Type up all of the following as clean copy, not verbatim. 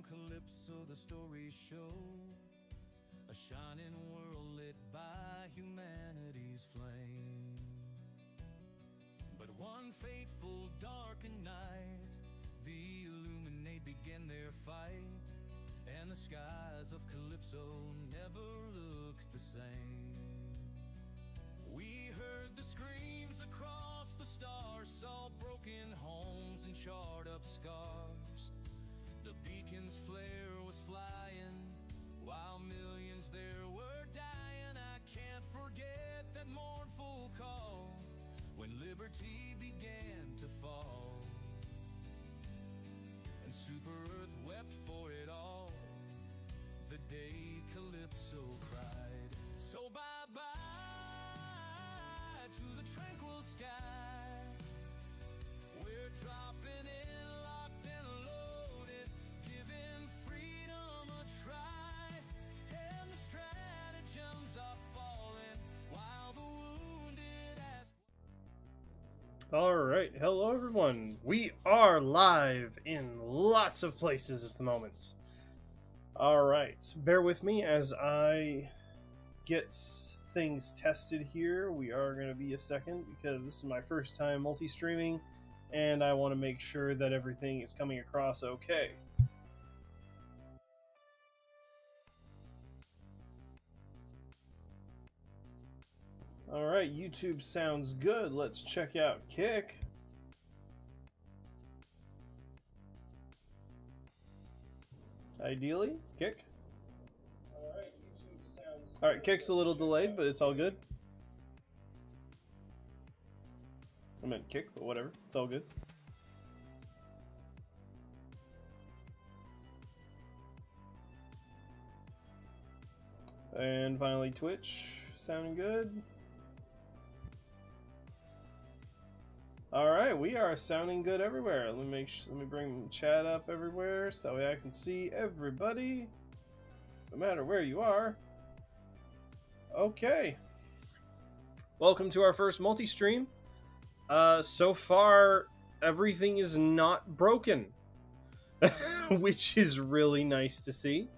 Calypso, the stories show a shining world lit by humanity's flame. But one fateful darkened night, the Illuminate began their fight, and the skies of Calypso never looked the same. We heard the screams across the stars, saw broken homes and charred up scars. The beacon's flare was flying, while millions there were dying. I can't forget that mournful call when liberty began to fall, and Super Earth wept for it all the day Calypso cried. So bye-bye to the tranquil sky. We're dropping in, locked and loaded, giving freedom a try. And the stratagems are falling while the wounded ask. Alright, hello everyone. We are live in lots of places at the moment. Alright, bear with me as I get things tested here. We are going to be a second because this is my first time multi-streaming and I want to make sure that everything is coming across okay. Alright, YouTube sounds good. Let's check out Kick. Ideally, Kick. Alright, YouTube sounds good. Alright, Kick's a little delayed, but it's all good. I meant Kick, but whatever. It's all good. And finally, Twitch. Sounding good. Alright, we are sounding good everywhere. Let me bring chat up everywhere so that way I can see everybody, no matter where you are. Okay. Welcome to our first multi-stream. So far, everything is not broken, which is really nice to see.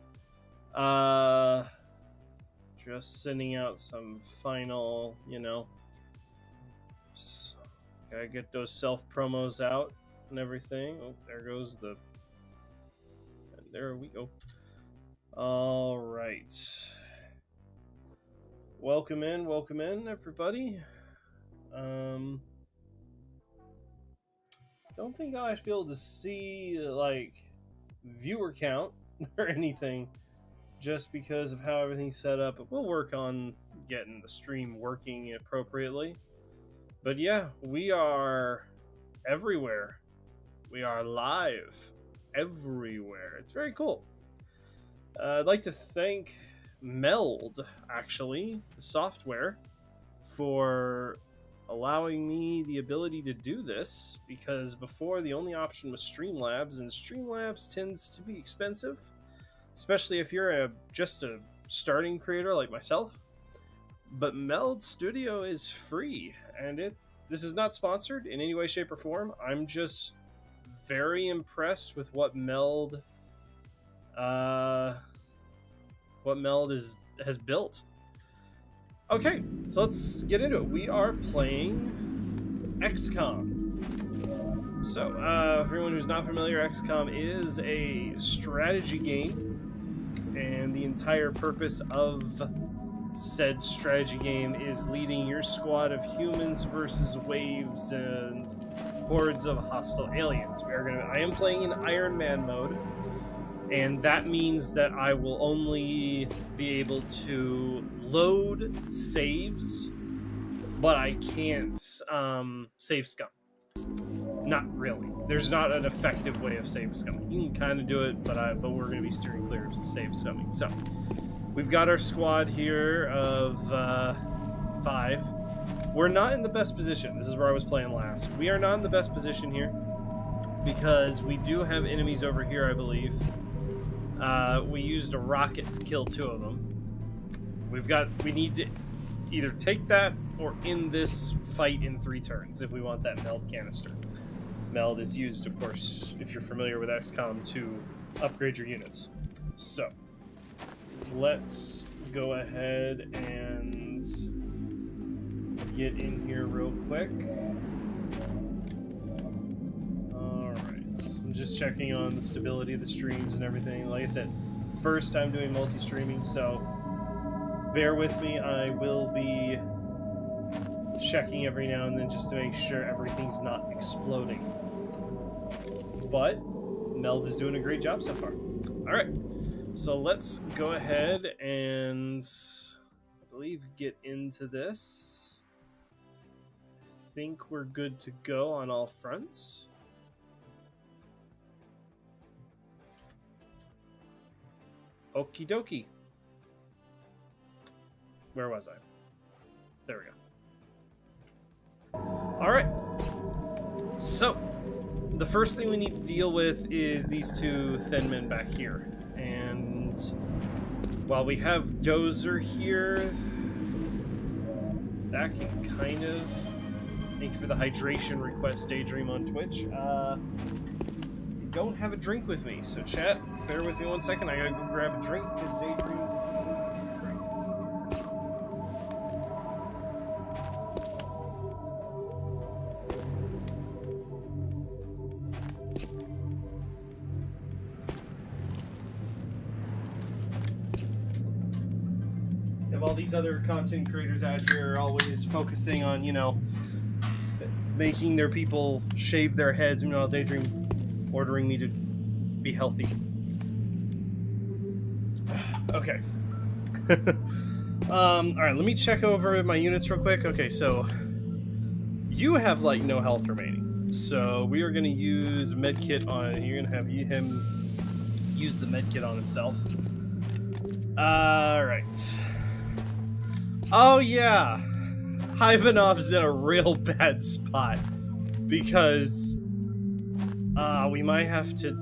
Just sending out some final, gotta get those self-promos out and everything. Oh, there goes the... And there we go. Alright. Welcome in, everybody. Don't think I'll be able to see, like, viewer count or anything just because of how everything's set up. But we'll work on getting the stream working appropriately. But yeah, we are everywhere. We are live everywhere. It's very cool. I'd like to thank Meld, actually, the software, for allowing me the ability to do this, because before the only option was Streamlabs, and Streamlabs tends to be expensive, especially if you're just a starting creator like myself. But Meld Studio is free, and this is not sponsored in any way, shape, or form. I'm just very impressed with what Meld has built. Okay, so let's get into it. We are playing XCOM. So, for everyone who's not familiar, XCOM is a strategy game, and the entire purpose of said strategy game is leading your squad of humans versus waves and hordes of hostile aliens. I am playing in IRONMAN mode, and that means that I will only be able to load saves, but I can't save scum. Not really. There's not an effective way of save scumming. You can kind of do it, but we're going to be steering clear of save scumming. So, we've got our squad here of 5. We're not in the best position. This is where I was playing last. We are not in the best position here because we do have enemies over here, I believe. We used a rocket to kill 2 of them. We need to either take that or end this fight in 3 turns if we want that meld canister. Meld is used, of course, if you're familiar with XCOM, to upgrade your units. So let's go ahead and get in here real quick. Alright, I'm just checking on the stability of the streams and everything. Like I said, first time doing multi-streaming, so bear with me. I will be checking every now and then just to make sure everything's not exploding. But Meld is doing a great job so far. Alright, so let's go ahead and, I believe, get into this. I think we're good to go on all fronts. Okie dokie. Where was I? There we go. Alright. So, the first thing we need to deal with is these two thin men back here. And while we have Dozer here, that can kind of... Thank you for the hydration request, Daydream on Twitch. I don't have a drink with me, so chat, bear with me 1 second. I gotta go grab a drink because Daydream... All these other content creators out here are always focusing on, you know, making their people shave their heads. You know, Daydream ordering me to be healthy. Okay. All right, let me check over my units real quick. Okay, so you have like no health remaining, so we are going to use medkit on. You're going to have him use the medkit on himself. All right. Oh yeah, Ivanov's in a real bad spot because we might have to.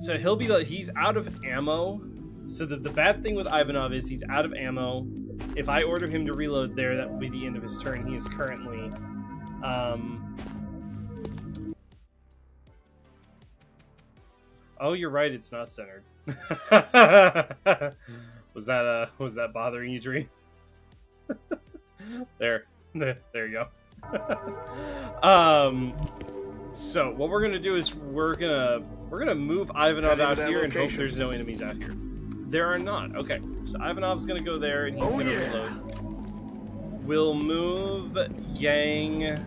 So he'll be like, he's out of ammo. So the bad thing with Ivanov is he's out of ammo. If I order him to reload there, that will be the end of his turn. He is currently oh, you're right. It's not centered. Was that bothering you, Dream? there you go. So what we're gonna do is we're gonna move Ivanov out here and hope there's no enemies out here. There are not. Okay, so Ivanov's gonna go there and he's gonna reload. We'll move Yang.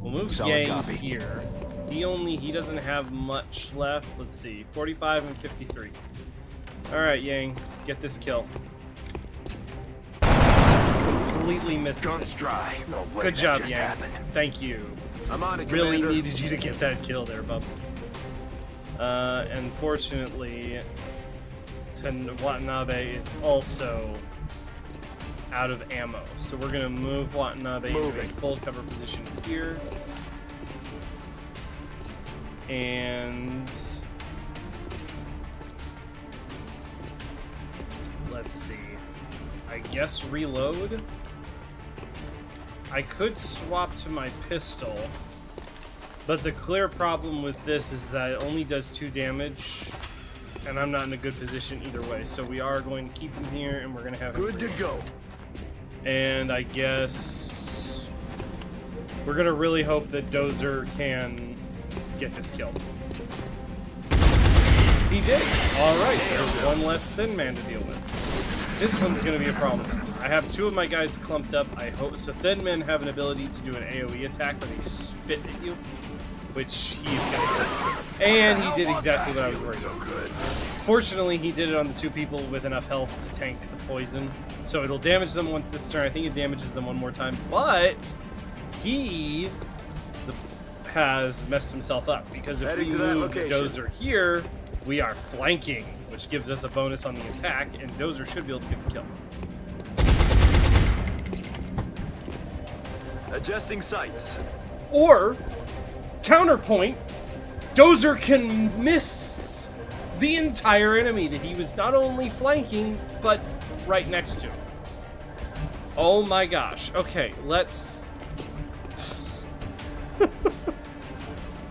We'll move Yang here. He doesn't have much left. Let's see, 45 and 53. All right, Yang, get this kill. Completely misses it. Dry. No way. Good job, Yang. Thank you. I'm on it, Really Commander. needed you to get that kill there, bub. Unfortunately, Watanabe is also out of ammo. So we're going to move Watanabe into a full cover position here. And let's see. I guess reload. I could swap to my pistol, but the clear problem with this is that it only does 2 damage, and I'm not in a good position either way. So we are going to keep him here, and we're going to have him Good to go. And I guess we're going to really hope that Dozer can get this kill. He did. All right, there's one less thin man to deal with. This one's going to be a problem. I have 2 of my guys clumped up. I hope so. Thin men have an ability to do an AoE attack where they spit at you, which he is going to do. And he did exactly what I was worried about. Fortunately, he did it on the 2 people with enough health to tank the poison. So it'll damage them once this turn. I think it damages them one more time, but he has messed himself up because if we move Dozer here, we are flanking, which gives us a bonus on the attack, and Dozer should be able to get the kill. Adjusting sights. Or, counterpoint, Dozer can miss the entire enemy that he was not only flanking, but right next to. Oh my gosh. Okay, let's...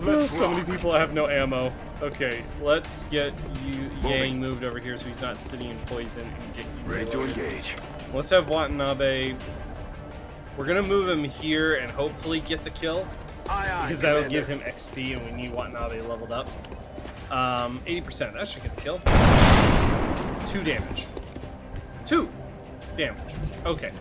Let's So many rock. people have no ammo. Okay, let's get Yang Moving. moved over here so he's not sitting in poison and get you Ready to reloaded. engage. Let's have Watanabe. We're gonna move him here and hopefully get the kill Aye, aye, because that'll Commander. give him XP and we need Watanabe leveled up. 80%. That should get the kill. 2 damage. 2 damage. Okay.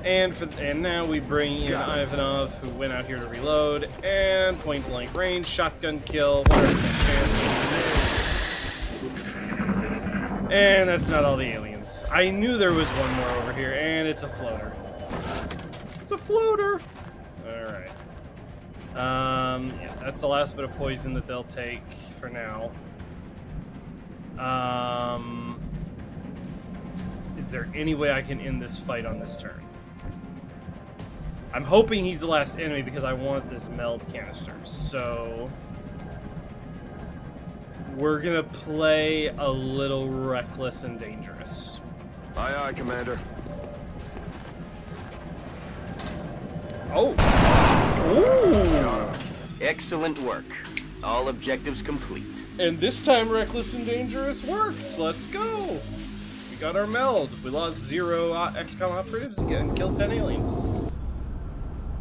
And now we bring in Got it. Ivanov, who went out here to reload, and point blank range, shotgun kill, 100% chance. And that's not all the aliens. I knew there was one more over here, and it's a floater. It's a floater. All right. Yeah, that's the last bit of poison that they'll take for now. Is there any way I can end this fight on this turn? I'm hoping he's the last enemy because I want this meld canister. So we're gonna play a little reckless and dangerous. Aye, aye, Commander. Oh! Ooh! Excellent work. All objectives complete. And this time reckless and dangerous worked. Let's go! We got our meld. We lost 0 XCOM operatives again. Killed 10 aliens.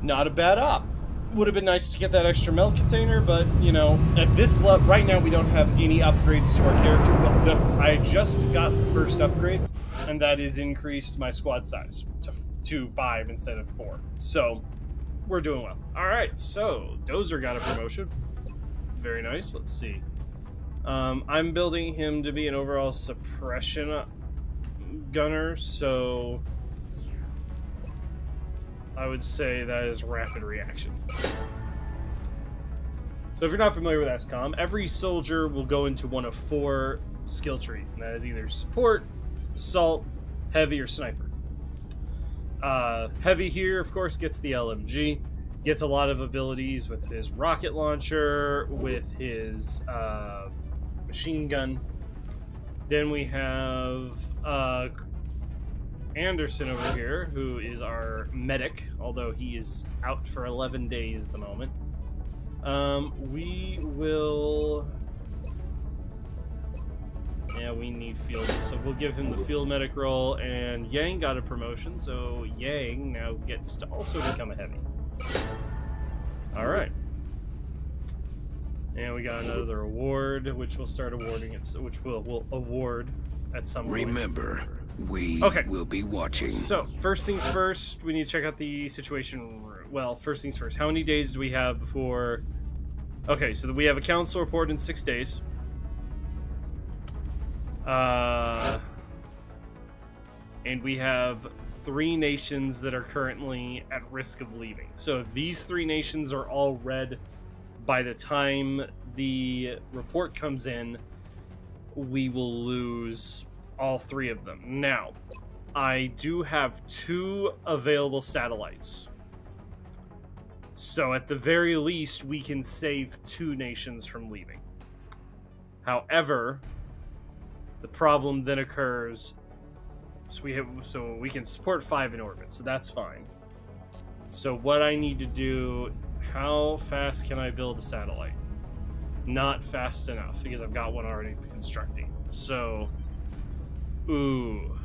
Not a bad op. Would have been nice to get that extra meld container, but, you know, at this level, right now we don't have any upgrades to our character. But I just got the first upgrade, and that is increased my squad size to 5 instead of 4. So, we're doing well. Alright, so, Dozer got a promotion. Very nice. Let's see. I'm building him to be an overall suppression gunner, so I would say that is rapid reaction. So if you're not familiar with XCOM, every soldier will go into one of 4 skill trees, and that is either support, assault, heavy, or sniper. Heavy here, of course, gets the LMG, gets a lot of abilities with his rocket launcher, with his machine gun. Then we have Anderson over here, who is our medic, although he is out for 11 days at the moment. We will... Yeah, we need field, so we'll give him the field medic role, and Yang got a promotion, so Yang now gets to also become a heavy. Alright. And we got another award, which we'll start awarding it, which we'll award at some point. Remember, we Okay. will be watching. So, first things first, we need to check out the situation room. Well, first things first, how many days do we have before... Okay, so we have a council report in 6 days. And we have 3 nations that are currently at risk of leaving. So if these 3 nations are all red by the time the report comes in, we will lose all 3 of them. Now, I do have 2 available satellites. So at the very least, we can save 2 nations from leaving. However, the problem then occurs. So we can support 5 in orbit, so that's fine. So what I need to do, how fast can I build a satellite? Not fast enough, because I've got one already constructing. So, ooh.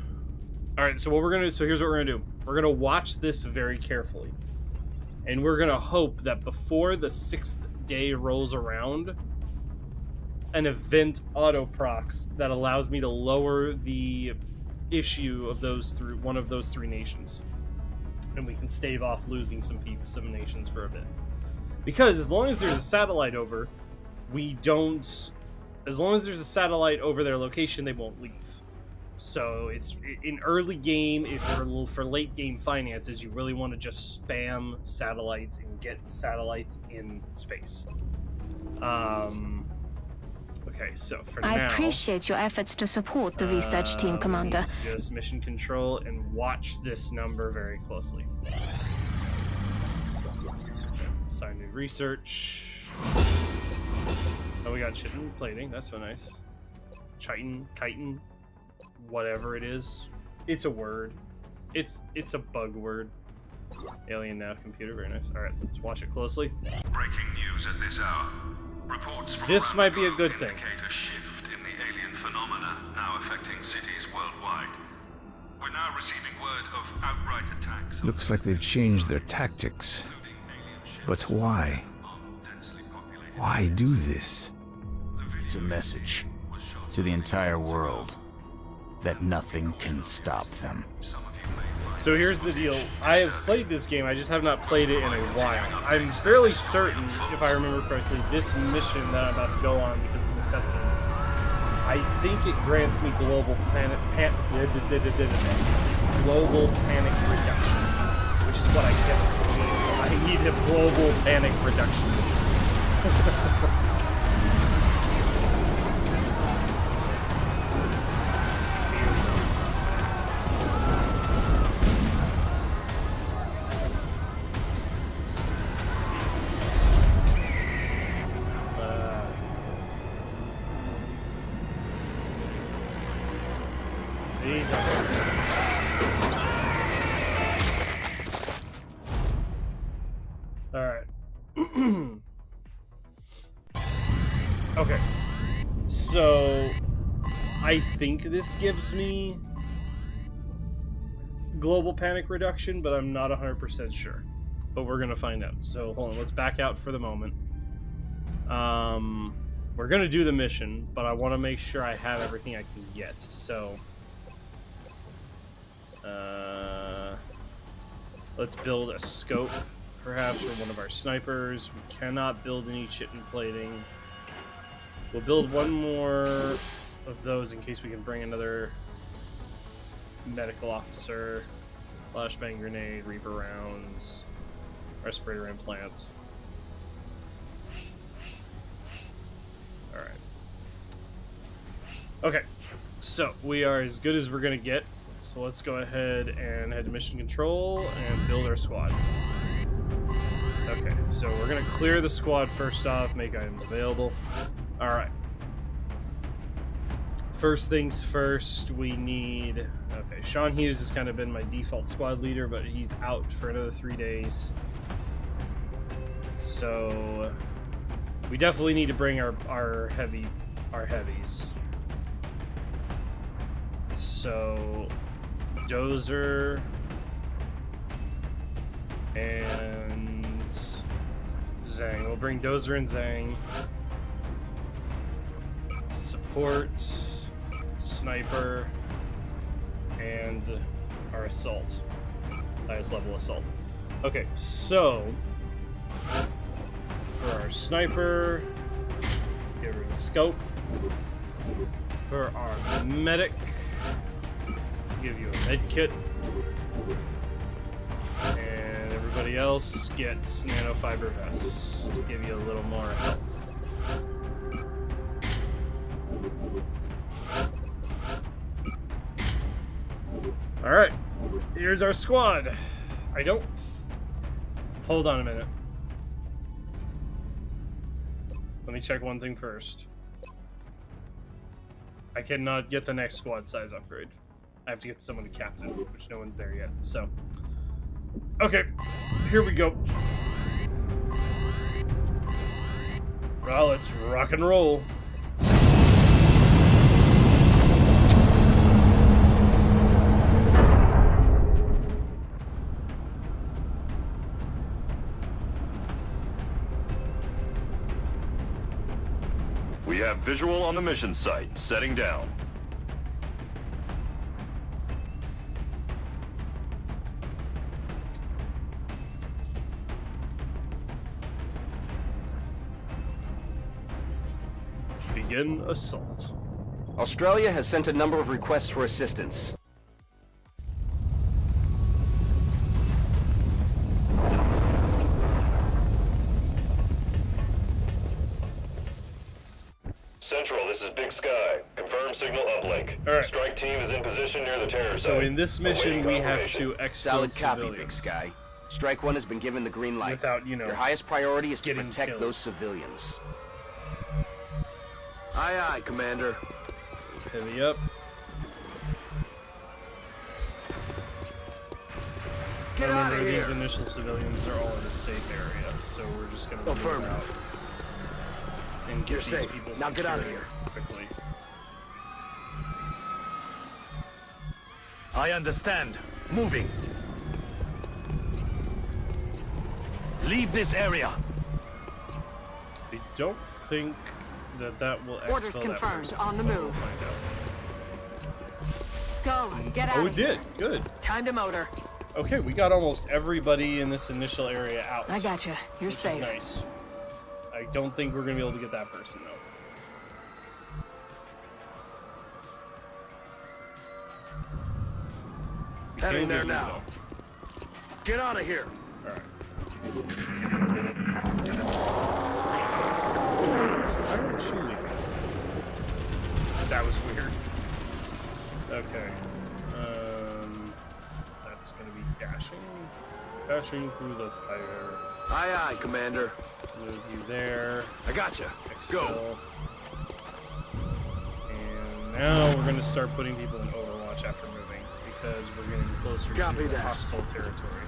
Alright, so what we're gonna do, so here's what we're gonna do. We're gonna watch this very carefully. And we're gonna hope that before the 6th day rolls around, an event auto-procs that allows me to lower the issue of those through one of those 3 nations, and we can stave off losing some nations for a bit. Because as long as there's a satellite over, as long as there's a satellite over their location, they won't leave. So it's in early game. If you're for late game finances, you really want to just spam satellites and get satellites in space. Okay, so for I now, appreciate your efforts to support the research team, we Commander. need to just mission control and watch this number very closely. Assign new research. Oh, we got chitin plating. That's so nice. Chitin, whatever it is. It's a word. It's a bug word. Alien nav computer. Very nice. All right, let's watch it closely. Breaking news at this hour. Reports from This around might the be a globe good thing. indicate a shift in the alien phenomena now affecting cities worldwide. We're now receiving word of outright attacks. on Looks like they've changed their tactics. including alien ships But why? on densely populated Why do this? It's a message to the entire world that nothing can stop them. So here's the deal. I have played this game, I just have not played it in a while. I'm fairly certain, if I remember correctly, this mission that I'm about to go on because of this cutscene, I think it grants me global panic reduction, which is what I desperately need. I need a global panic reduction. Alright. Okay. So, I think this gives me global panic reduction, but I'm not 100% sure. But we're going to find out. So, hold on. Let's back out for the moment. We're going to do the mission, but I want to make sure I have everything I can get. So, let's build a scope, perhaps, for one of our snipers. We cannot build any chitin plating. We'll build one more of those in case we can bring another medical officer, flashbang grenade, reaper rounds, respirator implants. Alright. Okay, so we are as good as we're going to get. So let's go ahead and head to mission control and build our squad. Okay, so we're going to clear the squad first off, make items available. Alright. First things first, we need... Okay, Sean Hughes has kind of been my default squad leader, but he's out for another 3 days. So... we definitely need to bring our heavies. So... Dozer... and... Zhang. We'll bring Dozer and Zhang. Support, sniper, and our assault. Highest level assault. Okay, so for our sniper, give her the scope. For our medic, give you a med kit. And everybody else gets nanofiber vests to give you a little more health. Alright, here's our squad. I don't... Hold on a minute. Let me check one thing first. I cannot get the next squad size upgrade. I have to get someone to captain, which no one's there yet, so... Okay, here we go. Well, let's rock and roll. We have visual on the mission site. Setting down. Begin assault. Australia has sent a number of requests for assistance. Central, this is Big Sky. Confirm signal uplink. Alright. Strike team is in position near the terror site. So in this mission, Awaiting we have confirmation. to exfil Solid copy, civilians. Big Sky. Strike One has been given the green light. Without, you know, your highest priority is to getting protect killed. those civilians. Aye, aye, Commander. Heavy up. Remember, these initial civilians are all in a safe area, so we're just gonna move out. and get You're these safe. people Now get out of secured here. quickly. I understand. Moving. Leave this area. I don't think that will expel Orders that confirmed. person, On the but we'll move. find out. Go. Get out. Oh, of it here. did. Good. Time to motor. Okay, we got almost everybody in this initial area out. I gotcha. You're which safe. is nice. I don't think we're gonna be able to get that person though. We Heading can there get them, now. Get out of here. though. All right. Why aren't you leaving? That was weird. Okay. That's gonna be dashing. Dashing through the fire. Aye, aye, Commander. Move you there. I gotcha. Expel. And now we're gonna start putting people in Overwatch after moving because we're getting closer Copy to that. hostile territory.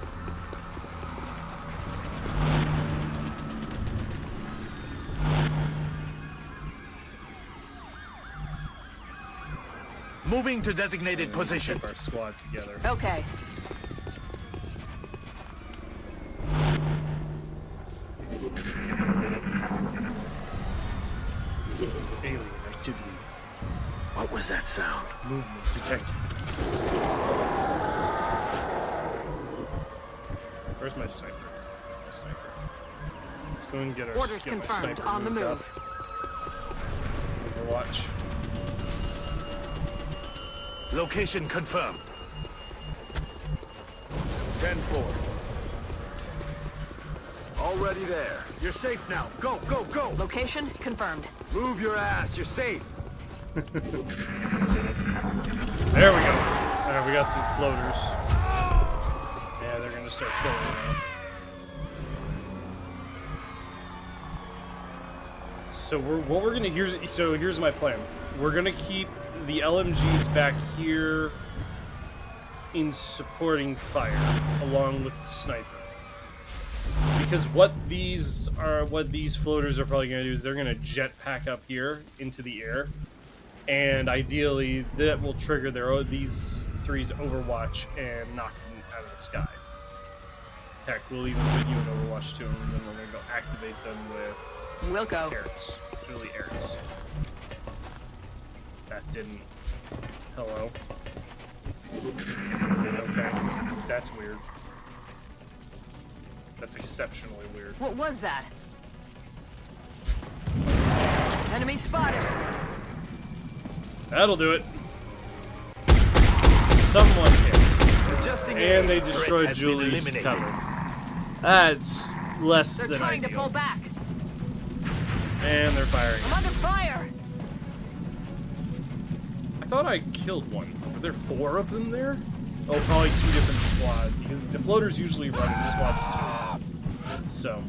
Moving to designated position. Keep our squad together. Okay. Alien activity. What was that sound? Movement detected. Where's my sniper? My sniper. Let's go and get our Orders get my confirmed. sniper On the moved move. up. Overwatch. Location confirmed. 10-4. Already there. You're safe now. Go, go, go. Location confirmed. Move your ass. You're safe. There we go. Alright, we got some floaters. Yeah, they're gonna start killing now. So what we're gonna here's my plan. We're gonna keep the LMGs back here in supporting fire along with the sniper. Because what these floaters are probably gonna do is they're gonna jetpack up here into the air. And ideally, that will trigger these three's Overwatch and knock them out of the sky. Heck, we'll even put you in Overwatch too, and then we're gonna go activate them with We'll go. Ertz. Really Ertz. That didn't. Hello. Okay, that's weird. That's exceptionally weird. What was that? Enemy spotted. That'll do it. Someone hit. Adjusting And they Threat destroyed has been Julie's eliminated. cover. That's less They're than trying to ideal. pull back. And they're firing. I'm under fire. I thought I killed one. Were there 4 of them there? Oh, probably 2 different squads. Because the floaters usually run in squads of 2. So.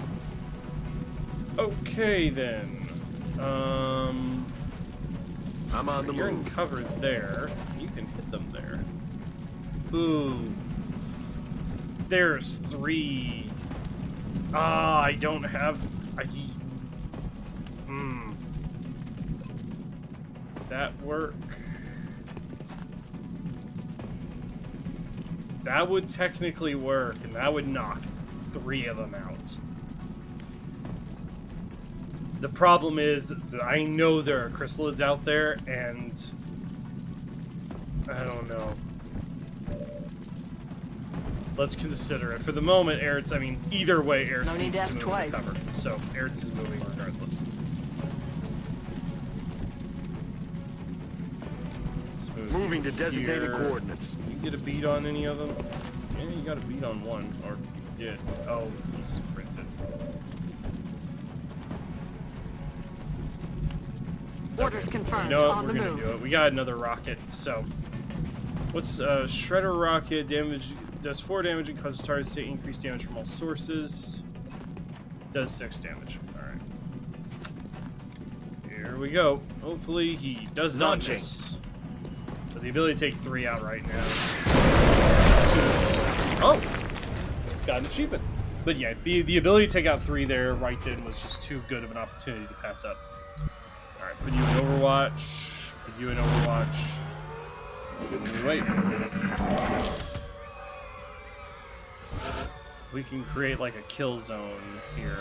Okay, then. I'm on the You're in move. cover there. You can hit them there. Ooh. There's 3. Ah, I don't have... That work? That would technically work, and that would knock 3 of them out. The problem is that I know there are chrysalids out there, and I don't know. Let's consider it. For the moment, Ertz, I mean, either way, Ertz No need needs to to ask move twice. to cover. So, Ertz is moving regardless. Let's move Moving you to designated here. coordinates. You get a beat on any of them? Yeah, you got a beat on one. Or you did. Oh, he sprinted. Orders confirmed. You know what? On We're the gonna move. do it. We got another rocket, so... What's Shredder rocket damage? Does 4 damage and causes targets to take increased damage from all sources. Does 6 damage. Alright. Here we go. Hopefully he does not Launching. miss. So the ability to take 3 out right now. Oh! Got an achievement. But yeah, the ability to take out 3 there right then was just too good of an opportunity to pass up. Put you in Overwatch. Put you in Overwatch. Wait. We can create like a kill zone here.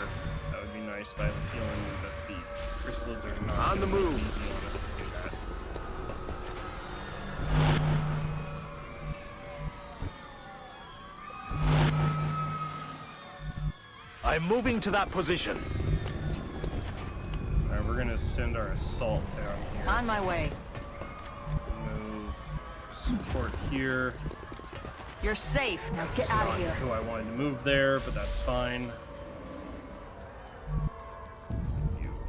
That would be nice, but I have a feeling that the chrysalids are not on the move. Easy on us to do that. I'm moving to that position. Alright, we're gonna send our assault down here. On my way. Move support here. You're safe. Now That's get out not of here. who I wanted to move there, but that's fine.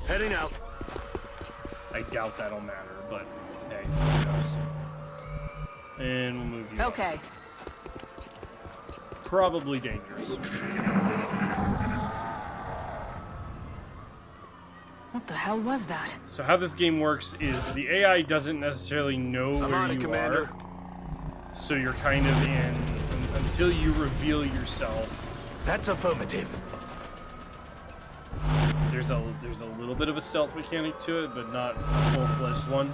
Heading out. I doubt that'll matter, but hey, who knows? And we'll move you. Okay. Probably dangerous. What the hell was that? So how this game works is the AI doesn't necessarily know I'm where on it, you Commander. are. So you're kind of in until you reveal yourself. That's affirmative. There's a little bit of a stealth mechanic to it, but not a full-fledged one.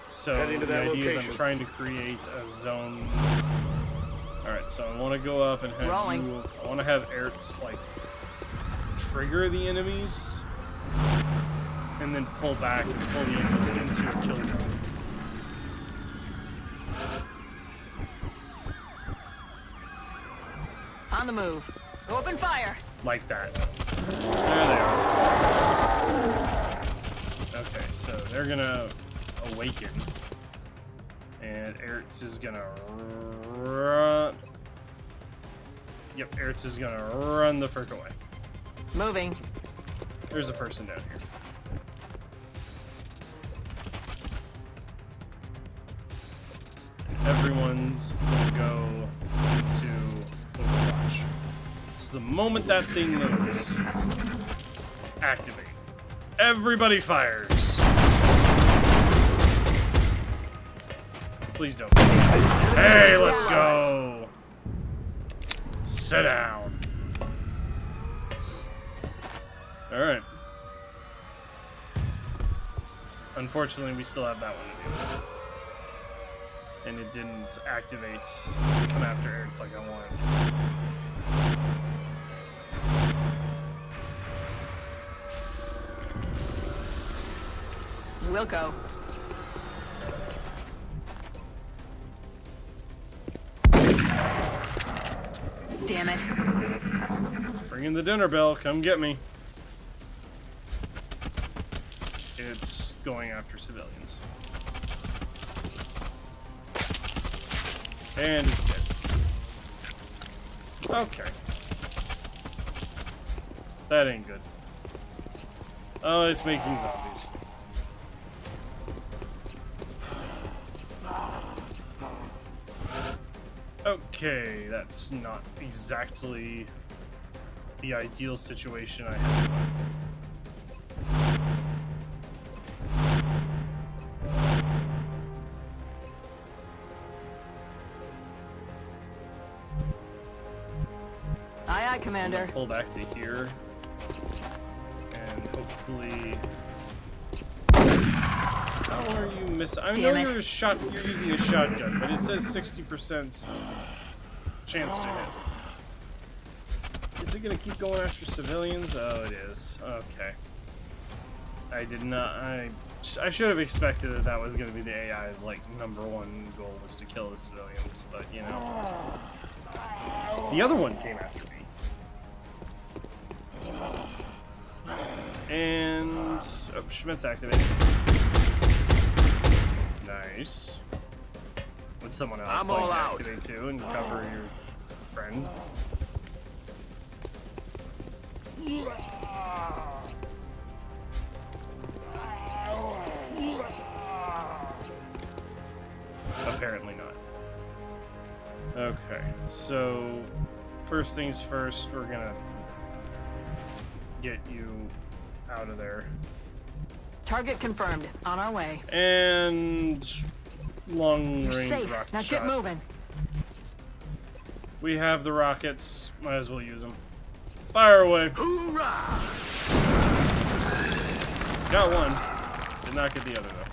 So Heading to the that idea is location. I'm trying to create a zone. All right, so I want to go up and have Rolling. you. I want to have Ertz like trigger the enemies, and then pull back and pull the enemies into a kill zone. On the move. Open fire. Like that. There they are. Okay, so they're gonna awaken. And Ertz is gonna run. Yep, Ertz is gonna run the frick away. Moving. There's a person down here. Everyone's gonna go into Overwatch. So the moment that thing moves, activate. Everybody fires. Please don't. Hey, let's go. Sit down. All right. Unfortunately, we still have that one to do. And it didn't activate, come after Ertz like I wanted. We'll go. Damn it. Bring in the dinner bell, come get me. It's going after civilians. And it's dead. Okay. That ain't good. Oh, it's making zombies. Okay, that's not exactly the ideal situation I have. Aye, aye, Commander. Pull back to here, and hopefully. How are you missing? I know you're using a shotgun, but it says 60% chance to hit. Is it gonna keep going after civilians? Oh, it is. Okay. I did not. I should have expected that was gonna be the AI's like #1 goal was to kill the civilians, but you know. The other one came after me. And oh, Schmidt's activated. Nice. Would someone else I'm like all to out. activate too and cover your friend? Apparently not. Okay, so first things first, we're gonna get you out of there. Target confirmed. On our way. And long You're range safe. rocket Now shot. get moving. We have the rockets. Might as well use them. Fire away. Hoorah! Got one. Did not get the other though.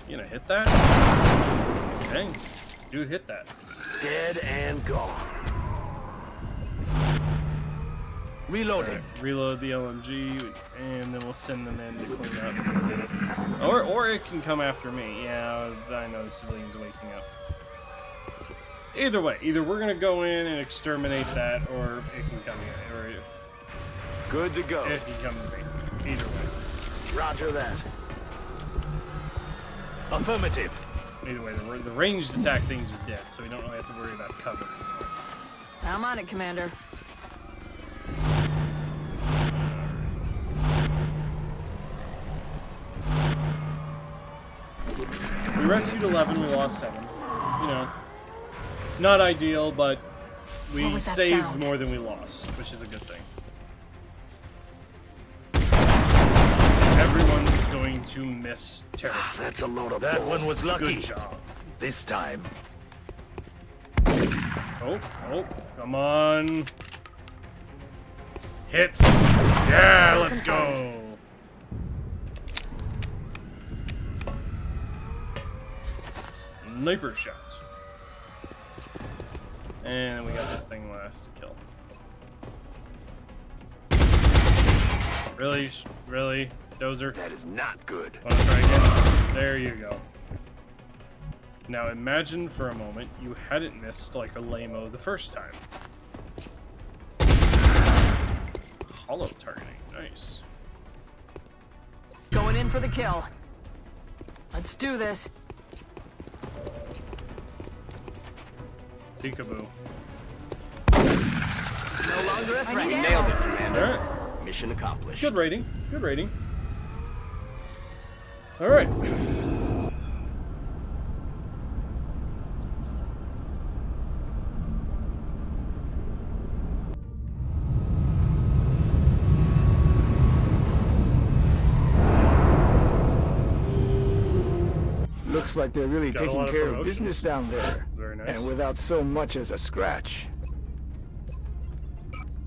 You gonna hit that? Dang. Dude, hit that. Dead and gone. Reloading. Right, reload the LMG, and then we'll send them in to clean up. Or it can come after me. Yeah, I know the civilians are waking up. Either way, either we're gonna go in and exterminate that, or it can come here. Or Good to go. it can come to me. Either way. Roger that. Affirmative. Either way, the ranged attack things are dead, so we don't really have to worry about cover. I'm on it, Commander. We rescued 11, we lost 7. You know, not ideal, but What we was that saved sound? more than we lost, which is a good thing. Everyone's going to miss terribly. That's a load of that one was lucky. Good job. This time. Oh, come on. Hit. Yeah, let's go. Sniper shot. And we got this thing last to kill. Really? Really? Dozer? That is not good. Wanna try again? There you go. Now imagine for a moment you hadn't missed like a lame-o the first time. Hollow targeting. Nice. Going in for the kill. Let's do this. Peekaboo. No longer a threat. Nailed it, Commander. Alright. Mission accomplished. Good rating. Good rating. Alright. Looks like they're really Got a taking lot of care of promotions. business down there. Very nice. And without so much as a scratch.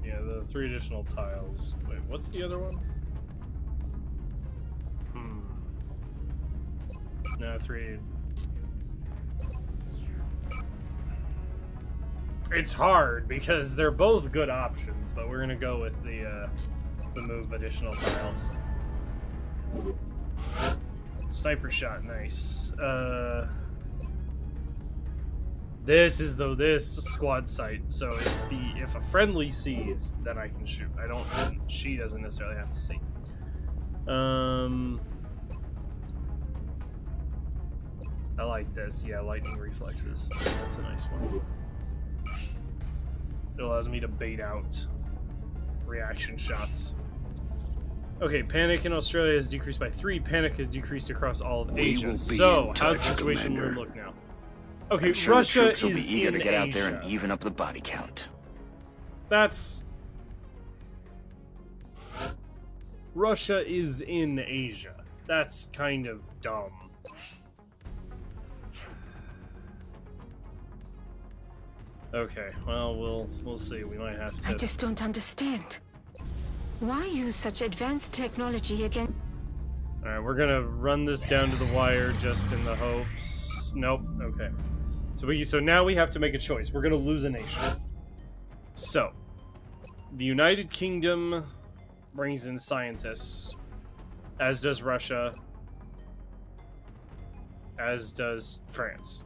Yeah, the 3 additional tiles. Wait, what's the other one? No, 3. It's hard because they're both good options, but we're gonna go with the move additional tiles. Sniper shot, nice. This is this squad site, so if a friendly sees, then I can shoot. She doesn't necessarily have to see. I like this. Yeah, lightning reflexes. That's a nice one. It allows me to bait out reaction shots. Okay, panic in Australia has decreased by 3. Panic has decreased across all of Asia. So, how's the situation room look now? Okay, I'm sure Russia the troops will is be eager in to get out Asia. there and even up the body count. Russia is in Asia. That's kind of dumb. Okay, well, we'll see. We might have to. I just don't understand. Why use such advanced technology again? All right, we're gonna run this down to the wire just in the hopes. Nope. Okay. So now we have to make a choice. We're gonna lose a nation. So, the United Kingdom brings in scientists, as does Russia, as does France.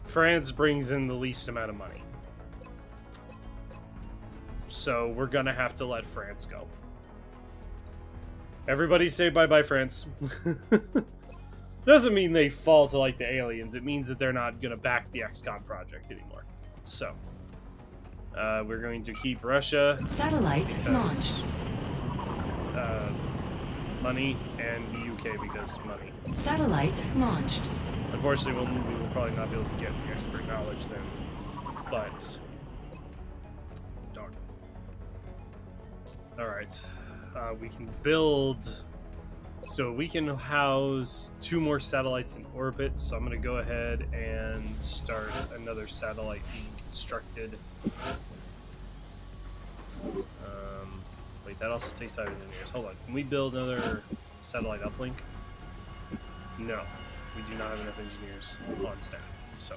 France brings in the least amount of money. So we're gonna have to let France go. Everybody say bye-bye, France. Doesn't mean they fall to like the aliens. It means that they're not gonna back the XCOM project anymore. So we're going to keep Russia. Satellite launched. Money, and the UK because money. Satellite launched. Unfortunately, we will probably not be able to get the expert knowledge then. But darn. All right, we can build So we can house 2 more satellites in orbit, so I'm going to go ahead and start another satellite being constructed. Wait, that also takes out engineers. Hold on, can we build another satellite uplink? No, we do not have enough engineers on staff. So,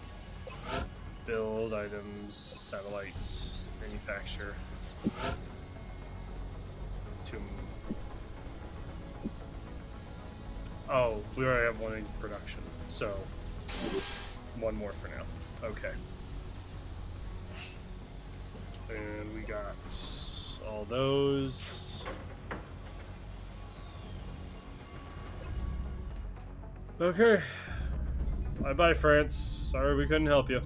build items, satellites, manufacture. Oh, we already have 1 in production, so 1 more for now. Okay. And we got all those. Okay. Bye-bye, France. Sorry we couldn't help you.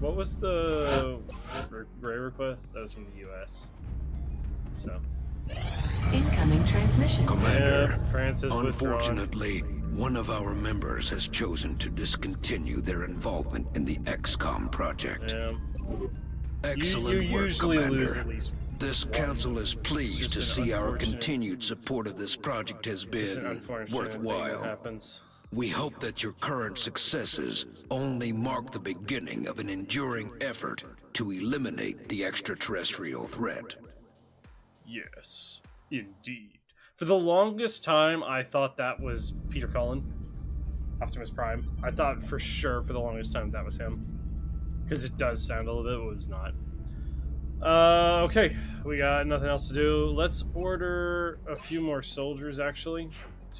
What was the Ray request? That was from the U.S. So. Incoming transmission. Commander, France is unfortunately, one of our members has chosen to discontinue their involvement in the XCOM project. Excellent work, Commander. This council is pleased to see our continued support of this project has been worthwhile. We hope that your current successes only mark the beginning of an enduring effort to eliminate the extraterrestrial threat. Yes, indeed. For the longest time, I thought that was Peter Cullen, Optimus Prime. I thought for sure for the longest time that was him. Because it does sound a little bit, but it was not. Okay, we got nothing else to do. Let's order a few more soldiers, actually,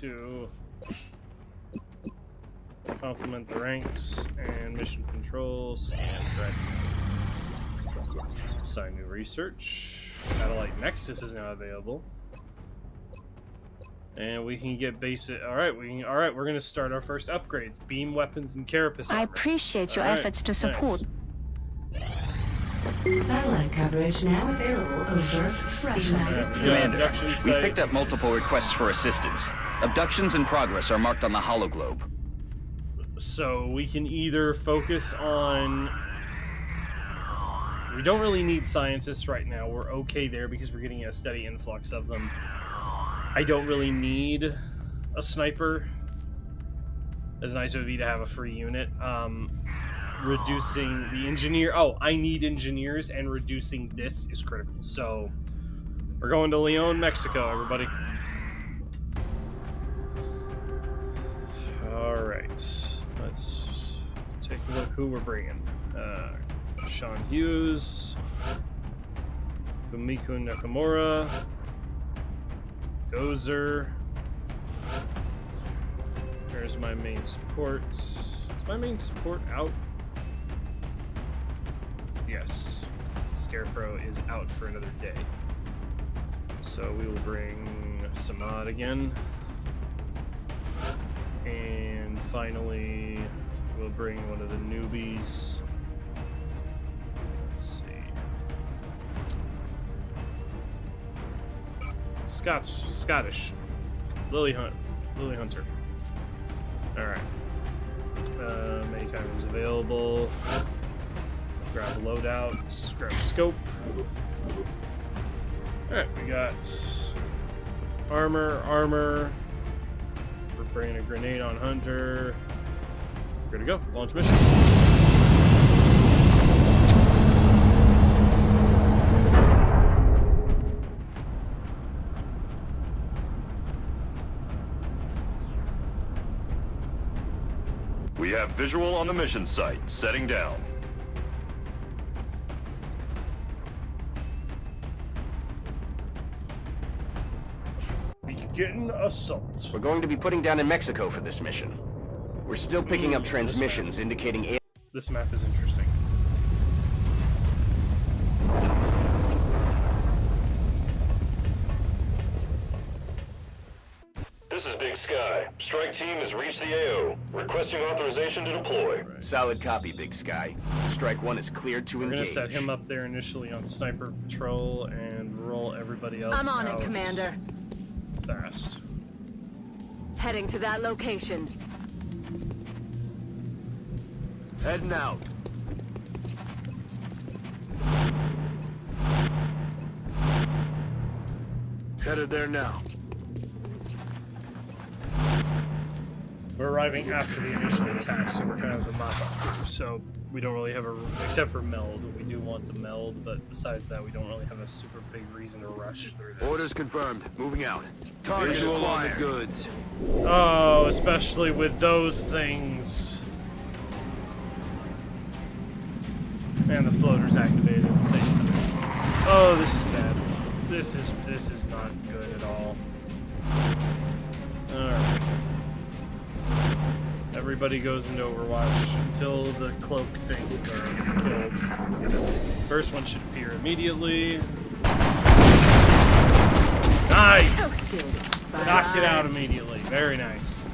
to complement the ranks and mission control, scan threat. Assign new research. Satellite Nexus is now available. And we can get basic. Alright, we're gonna start our first upgrades. Beam weapons and carapace. I appreciate your efforts to support. Satellite coverage now available over United Kingdom. Commander, we've picked up multiple requests for assistance. Abductions in progress are marked on the hologlobe. So we can either focus on... We don't really need scientists right now. We're okay there because we're getting a steady influx of them. I don't really need a sniper. As nice it would be to have a free unit. Reducing the engineer... Oh, I need engineers, and reducing this is critical. So, we're going to Leon, Mexico, everybody. Alright. Let's take a look who we're bringing. Sean Hughes, Fumiko Nakamura, Gozer. There's my main support. Is my main support out? Yes. Scarecrow is out for another day. So we will bring Samad again. And finally, we'll bring one of the newbies. Let's see. Scottish. Lily Hunter. Alright. Make items available. Grab a loadout. Grab a scope. Alright, we got armor. We're bringing a grenade on Hunter. We're good to go. Launch mission. We have visual on the mission site. Setting down. Begin assault. We're going to be putting down in Mexico for this mission. We're still picking up transmissions indicating... This map is interesting. This is Big Sky. Strike team has reached the AO. Requesting authorization to deploy. Solid copy, Big Sky. Strike 1 is cleared to engage. We're gonna set him up there initially on sniper patrol and roll everybody else I'm on out it, Commander. Fast. Heading to that location. Heading out. Headed there now. We're arriving after the initial attack, so we're kind of the mop-up crew. So we don't really have except for meld. We do want the meld, but besides that, we don't really have a super big reason to rush through this. Orders confirmed. Moving out. Target Visual on the acquired. goods. Oh, especially with those things. And the floater's activated at the same time. Oh, this is bad. This is not good at all. Alright. Everybody goes into Overwatch until the cloak things are killed. First one should appear immediately. Nice! Knocked it out immediately. Very nice.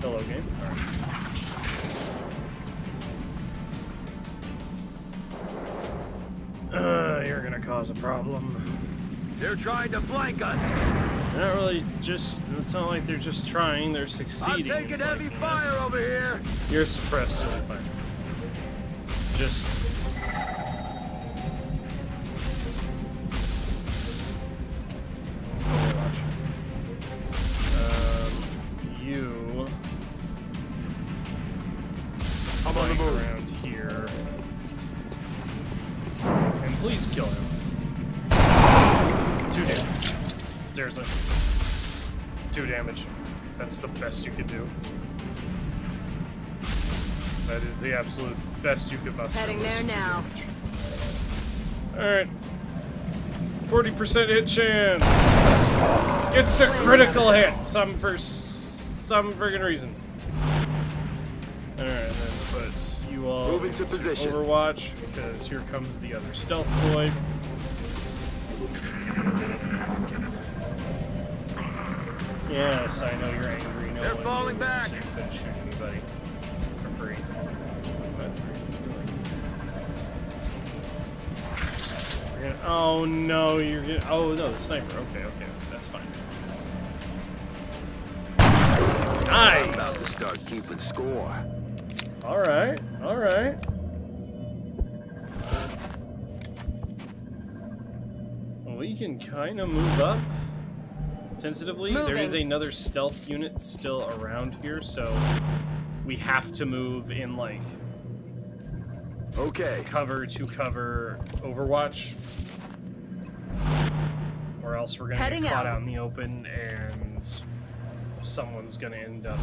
Hello, game. You're gonna cause a problem. They're trying to flank us. Not really just, it's not like they're just trying, they're succeeding. I'm taking heavy fire over here. You're suppressed to the fire. Just... you... I'm on the move. Around here. And please kill him. 2 damage. Seriously. 2 damage. That's the best you could do. That is the absolute best you could muster. Heading there now. Alright. 40% hit chance. It's a critical hit. For some friggin' reason. Alright, then put you all moving to position. Overwatch, because here comes the other stealth boy. Yes, I know you're angry. No They're falling back. You couldn't shoot anybody for free. Oh no, you're getting. Oh no, the sniper. Okay, that's fine. Nice. I'm about to start keeping score. All right. Well, we can kind of move up tentatively. Moving. There is another stealth unit still around here, so we have to move in like cover to cover Overwatch, or else we're gonna get caught out in the open and someone's gonna end up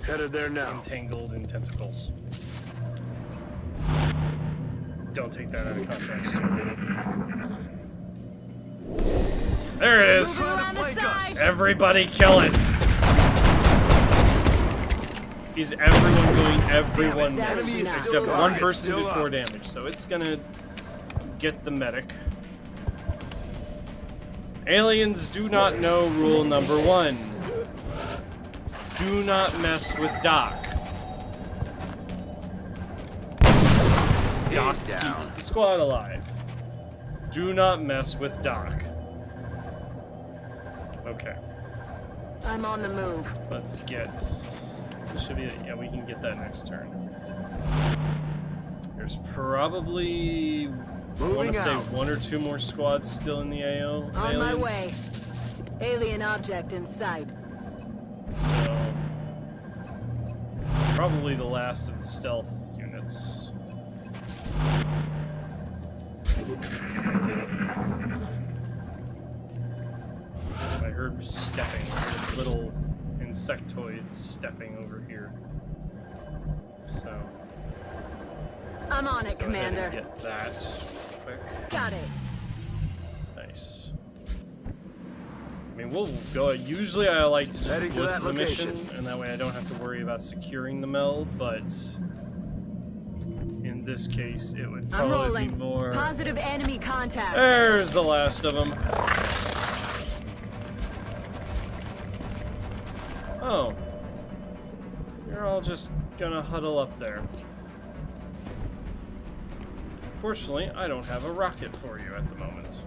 headed there now. Entangled in tentacles. Don't take that out of context. There it is! Everybody kill it! Is everyone doing everyone this? Except one person did 4 damage, so it's gonna get the medic. Aliens do not know rule number 1. Do not mess with Doc. Doc keeps the squad alive. Do not mess with Doc. Okay. I'm on the move. Let's get... This should be... Yeah, we can get that next turn. There's probably... I want to say 1 or 2 more squads still in the AO. On my way. Alien object in sight. So... Probably the last of the stealth units. I heard stepping. I heard little insectoids stepping over here. So... I'm on it, go ahead and Commander. Get that quick. Got it. Nice. I mean, we'll go. Usually, I like to just blitz the mission, and that way I don't have to worry about securing the meld. But in this case, it would probably be more. Positive enemy contact. There's the last of them. Oh, you're all just gonna huddle up there. Fortunately, I don't have a rocket for you at the moment.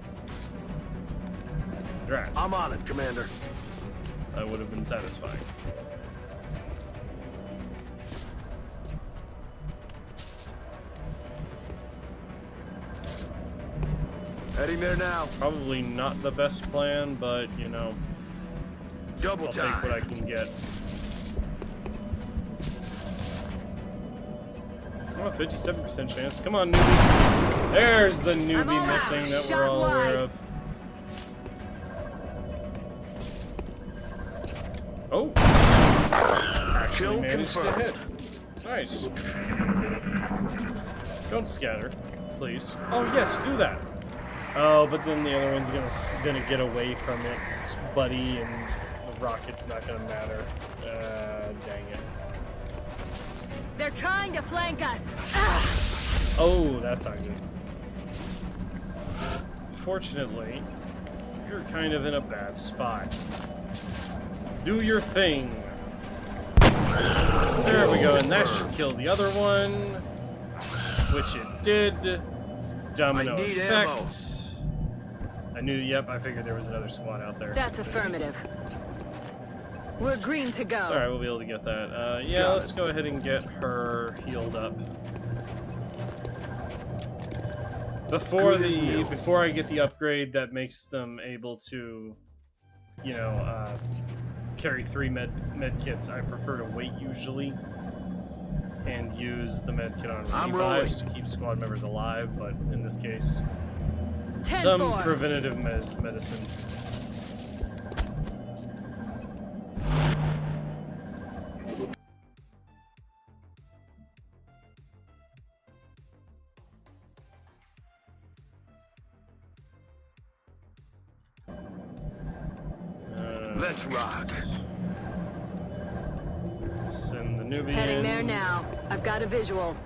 Rats. I'm on it, Commander. That would have been satisfying. Heading there now. Probably not the best plan, but, you know, Double I'll time. take what I can get. Oh, 57% chance. Come on, newbie. There's the newbie missing that we're all aware of. Oh! Actually managed to hit. Nice. Don't scatter, please. Oh yes, do that. Oh, but then the other one's gonna get away from it. It's buddy, and the rocket's not gonna matter. Dang it. They're trying to flank us. Oh, that's not good. Fortunately, you're kind of in a bad spot. Do your thing. There we go, and that should kill the other one, which it did. Domino effect. I knew, yep, I figured there was another squad out there. That's affirmative. We're green to go. Alright, we'll be able to get that. Yeah, let's go ahead and get her healed up. Before I get the upgrade that makes them able to, you know, carry 3 med kits, I prefer to wait usually and use the med kit on revives to keep squad members alive, but in this case, some preventative medicine. Let's rock. Send the newbie Heading in. there now. I've got a visual.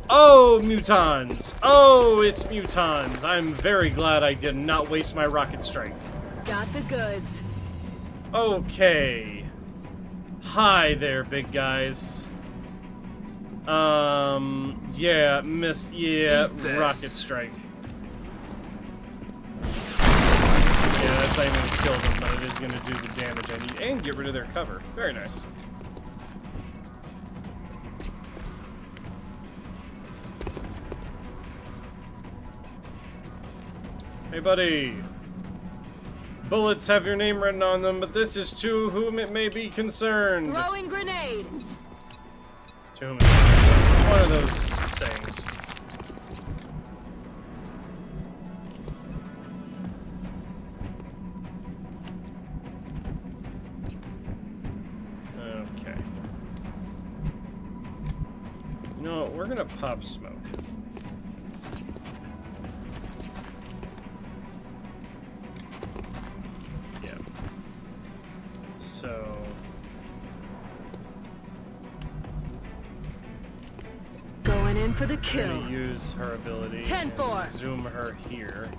Oh, mutons! Oh, it's mutons! I'm very glad I did not waste my rocket strike. Got the goods. Okay. Hi there, big guys. Yeah, rocket strike. Yeah, that's not even gonna kill them, but it is gonna do the damage I need and get rid of their cover. Very nice. Hey, buddy. Bullets have your name written on them, but this is to whom it may be concerned. Throwing grenade. To whom it may be concerned. One of those sayings. Okay. You know what? We're gonna pop smoke. So going in for the I'm kill. gonna use her ability and zoom her here.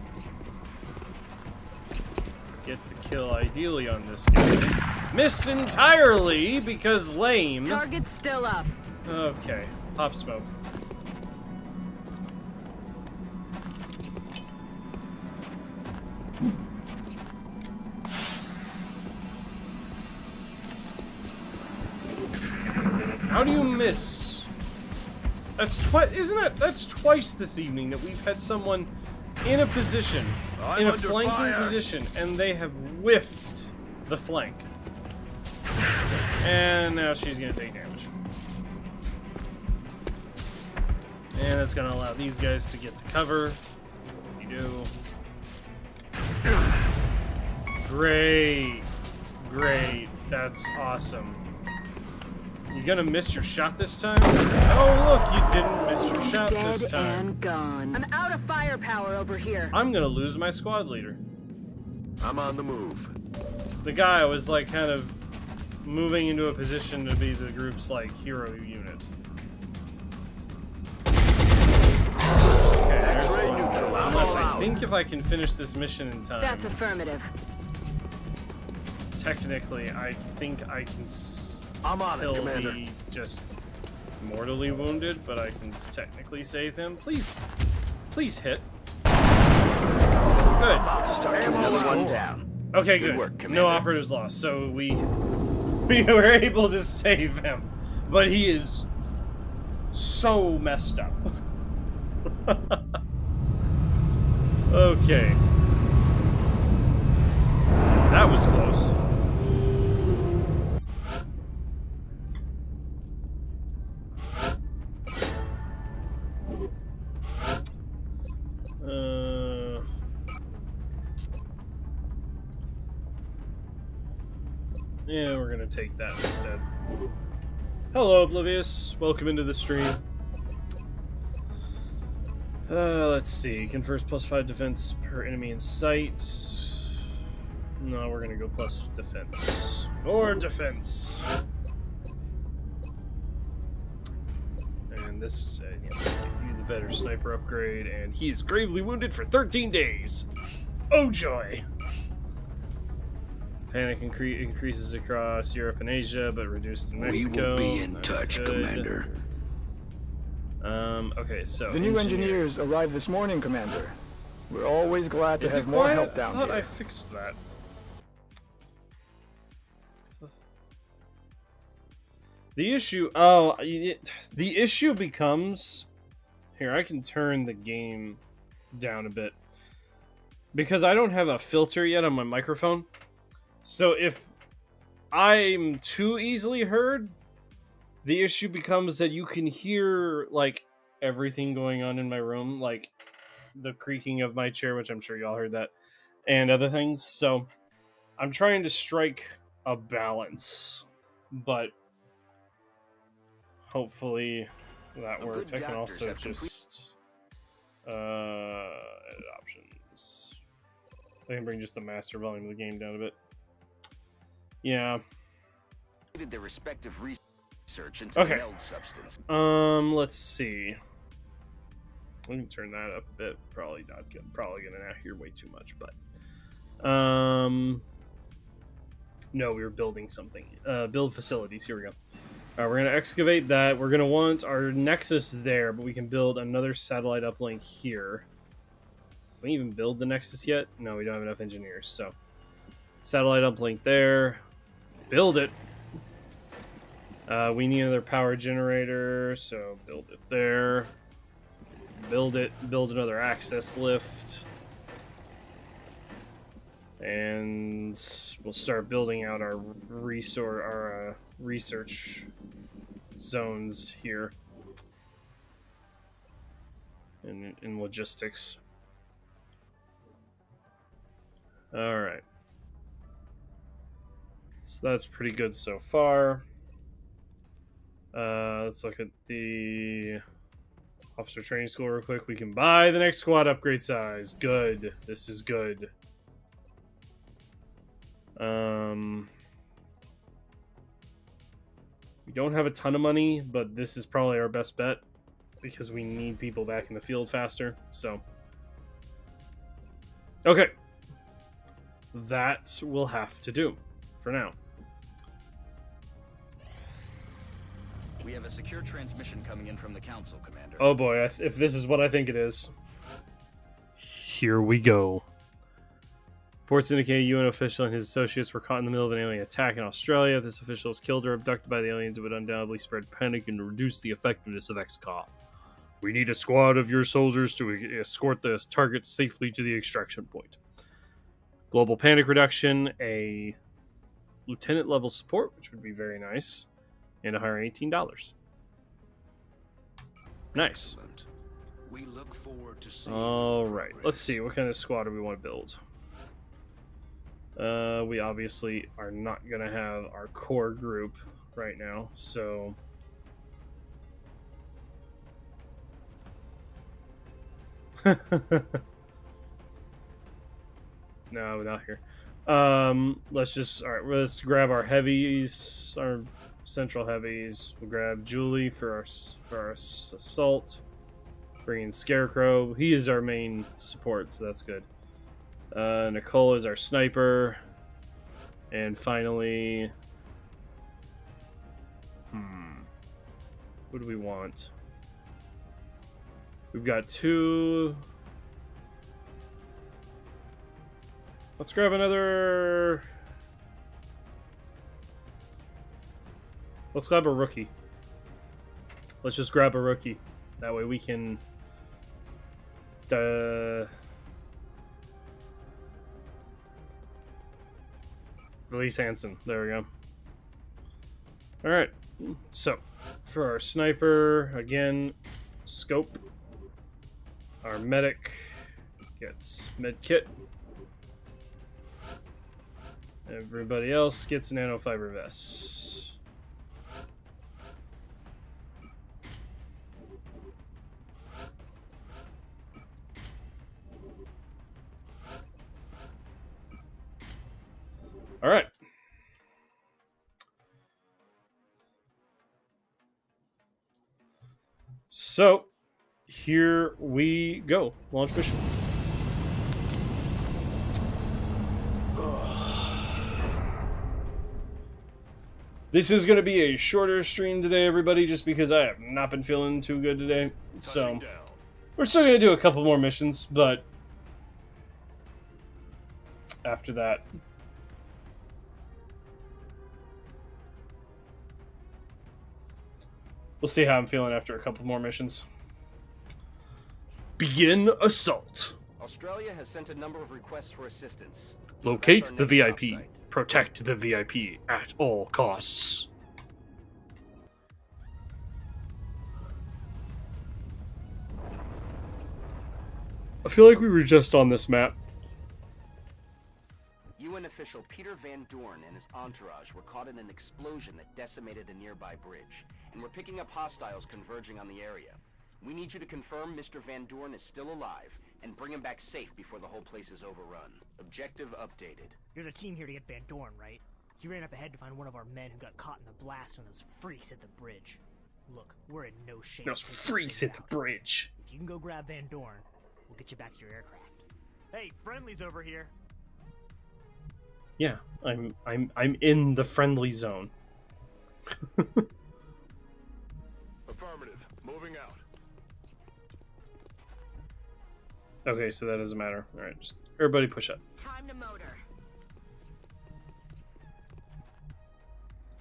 Get the kill ideally on this guy. Miss entirely because lame. Target's still up. Okay, pop smoke. How do you miss? That's that's twice this evening that we've had someone in a position, in a flanking position, and they have whiffed the flank. And now she's gonna take damage. And that's gonna allow these guys to get to cover. You do. Great. Great. That's awesome. You gonna miss your shot this time? Oh, look, you didn't miss your shot this time. Dead and gone. I'm out of firepower over here. I'm gonna lose my squad leader. I'm on the move. The guy was like kind of moving into a position to be the group's like hero unit. Okay, there's one. Unless I think if I can finish this mission in time. That's affirmative. Technically, I think I can. I'm on it, Commander. Be just mortally wounded, but I can technically save him. Please hit. Good. About to start another one down. Okay, good. Work, no operatives lost, so we were able to save him, but he is so messed up. Okay. That was close. Yeah, we're gonna take that instead. Hello, Oblivious. Welcome into the stream. Let's see. Confers +5 defense per enemy in sight. No, we're gonna go plus defense. More defense! And this is give you the better sniper upgrade, and he's gravely wounded for 13 days! Oh joy! Panic increases across Europe and Asia, but reduced in Mexico. We will be in touch, good. Commander. Okay, so... The new engineers arrived this morning, Commander. We're always glad to have more help down here. I thought I fixed that. The issue... Oh, the issue becomes... Here, I can turn the game down a bit. Because I don't have a filter yet on my microphone. So if I'm too easily heard, the issue becomes that you can hear, like, everything going on in my room. Like, the creaking of my chair, which I'm sure y'all heard that, and other things. So I'm trying to strike a balance. But hopefully that works. I can also just... edit options. I can bring just the master volume of the game down a bit. Yeah. Their respective research into okay. the meld substance. Let's see. We can turn that up a bit. Probably not good. Probably gonna hear way too much, but no, we were building something. Build facilities. Here we go. We're gonna excavate that. We're gonna want our nexus there, but we can build another satellite uplink here. Can we even build the nexus yet? No, we don't have enough engineers. So, satellite uplink there. Build it. We need another power generator, so build it there. Build it. Build another access lift. And we'll start building out our research zones here in logistics. All right. So that's pretty good so far. Let's look at the officer training school real quick. We can buy the next squad upgrade size. Good. This is good. We don't have a ton of money, but this is probably our best bet because we need people back in the field faster. So, okay. That will have to do for now. We have a secure transmission coming in from the Council, Commander. Oh boy, if this is what I think it is. Here we go. Reports indicate a UN official and his associates were caught in the middle of an alien attack in Australia. If this official is killed or abducted by the aliens, it would undoubtedly spread panic and reduce the effectiveness of XCOM. We need a squad of your soldiers to escort the target safely to the extraction point. Global panic reduction, a lieutenant level support, which would be very nice, and $118. Nice. We look forward to seeing all right, let's see. What kind of squad do we want to build? We obviously are not going to have our core group right now, so... No, not here. Let's just... Alright, let's grab our heavies, our central heavies. We'll grab Julie for our assault. Bring in Scarecrow. He is our main support, so that's good. Nicole is our sniper. And finally... What do we want? We've got two... Let's grab another... Let's grab a rookie. Let's just grab a rookie. That way we can... Release Hansen. There we go. Alright. So, for our sniper, again, scope. Our medic gets med kit. Everybody else gets nanofiber vests. All right. So, here we go. Launch mission. This is going to be a shorter stream today, everybody, just because I have not been feeling too good today. So, we're still going to do a couple more missions, but after that, we'll see how I'm feeling after a couple more missions. Begin assault. Australia has sent a number of requests for assistance. Locate the VIP. Protect the VIP at all costs. I feel like we were just on this map. UN official Peter Van Dorn and his entourage were caught in an explosion that decimated a nearby bridge, and we're picking up hostiles converging on the area. We need you to confirm Mr. Van Dorn is still alive, and bring him back safe before the whole place is overrun. Objective updated. You're the team here to get Van Dorn, right? He ran up ahead to find one of our men who got caught in the blast when those freaks hit the bridge. Look, we're in no shape. Those freaks hit the bridge. If you can go grab Van Dorn, we'll get you back to your aircraft. Hey, friendly's over here. Yeah, I'm in the friendly zone. Affirmative. Moving out. Okay, so that doesn't matter. All right, just everybody push up. Time to motor.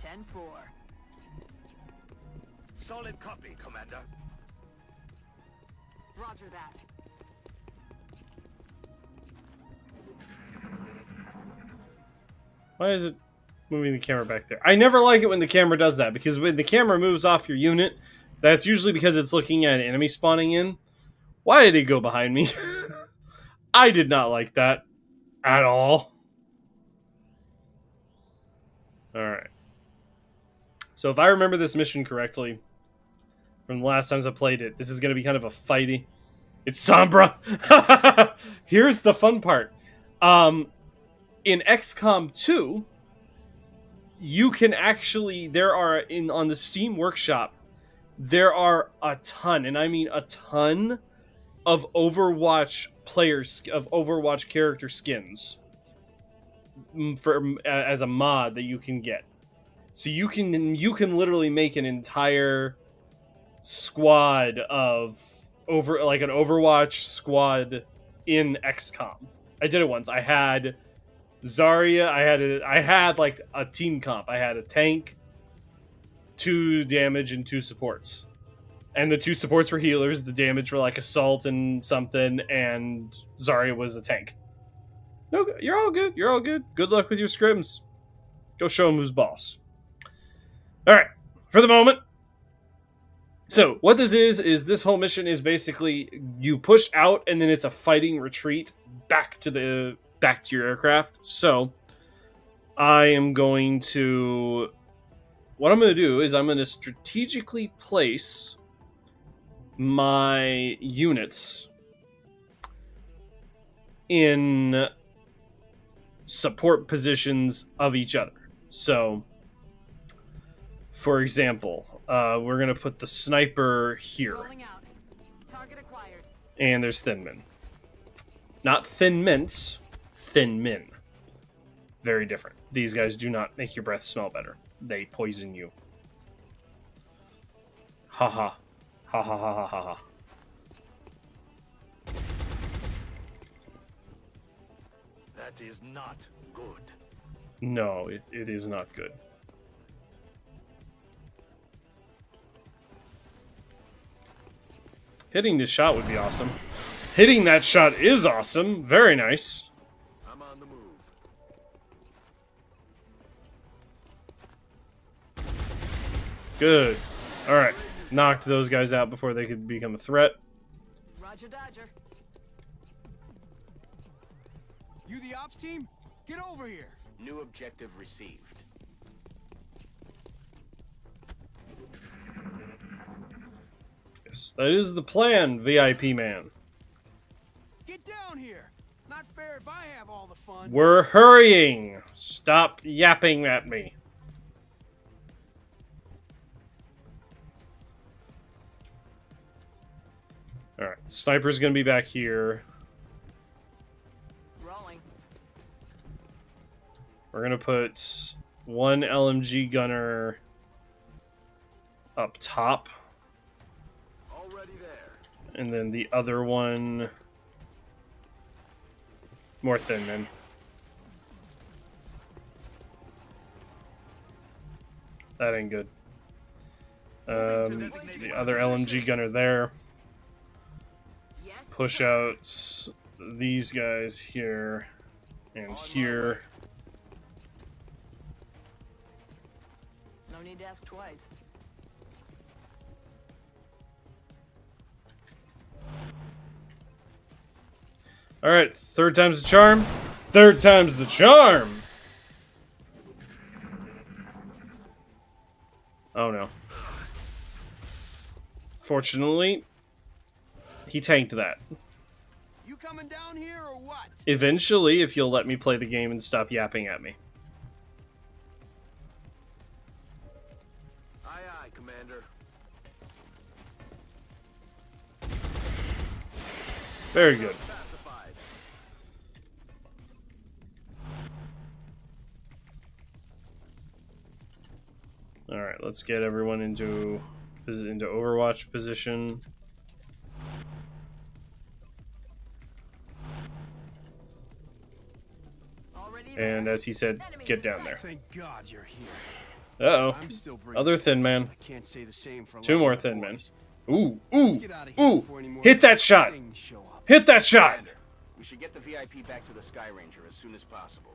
10-4. Solid copy, Commander. Roger that. Why is it moving the camera back there? I never like it when the camera does that, because when the camera moves off your unit, that's usually because it's looking at an enemy spawning in. Why did he go behind me? I did not like that at all. Alright. So if I remember this mission correctly, from the last times I played it, this is going to be kind of a fighty. It's Sombra! Here's the fun part. In XCOM 2, you can actually, on the Steam Workshop, there are a ton, and I mean a ton, of Overwatch character skins as a mod that you can get. So you can literally make an entire squad of an Overwatch squad in XCOM. I did it once. I had Zarya. I had like a team comp. I had a tank, 2 damage, and 2 supports. And the 2 supports were healers. The damage were like assault and something, and Zarya was a tank. No, you're all good. You're all good. Good luck with your scrims. Go show him who's boss. All right, for the moment. So what this is this whole mission is basically you push out, and then it's a fighting retreat back to your aircraft. So what I'm going to do is I'm going to strategically place my units in support positions of each other. So, for example, we're going to put the sniper here. And there's Thin Men. Not Thin Mints, Thin Men. Very different. These guys do not make your breath smell better. They poison you. Ha ha. Ha ha ha ha ha ha. That is not good. No, it is not good. Hitting this shot would be awesome. Hitting that shot is awesome. Very nice. I'm on the move. Good. Alright. Knocked those guys out before they could become a threat. Roger, Dodger. You the ops team? Get over here. New objective received. Yes, that is the plan, VIP man. Get down here. Not fair if I have all the fun. We're hurrying. Stop yapping at me. Alright, sniper's gonna be back here. Rolling. We're gonna put one LMG gunner up top. Already there. And then the other one more thin men. That ain't good. The other LMG gunner there. Push out these guys here and here. No need to ask twice. Alright, third time's the charm. Third time's the charm! Oh no. Fortunately, he tanked that. You coming down here or what? Eventually, if you'll let me play the game and stop yapping at me. Aye, aye, Commander. Very good. Alright, let's get everyone into Overwatch position. And as he said, get down there. Thank God you're here. Uh-oh. I'm still breathing. Other thin man. I can't say the same for Two more thin men. Ooh, Let's ooh, get out of here ooh. before any more Hit that shot. things show up. Hit that shot. We should get the VIP back to the Sky Ranger as soon as possible.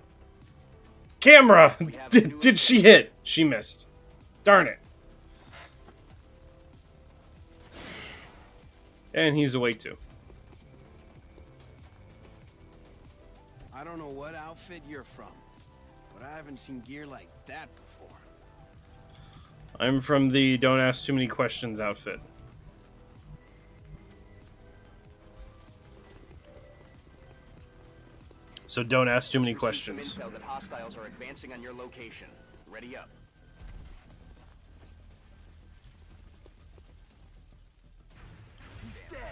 Camera. Did she hit? She missed. Darn it. And he's awake too. I don't know what outfit you're from, but I haven't seen gear like that before. I'm from the Don't Ask Too Many Questions outfit. So don't ask too many questions. Intel that hostiles are advancing on your location. Ready up.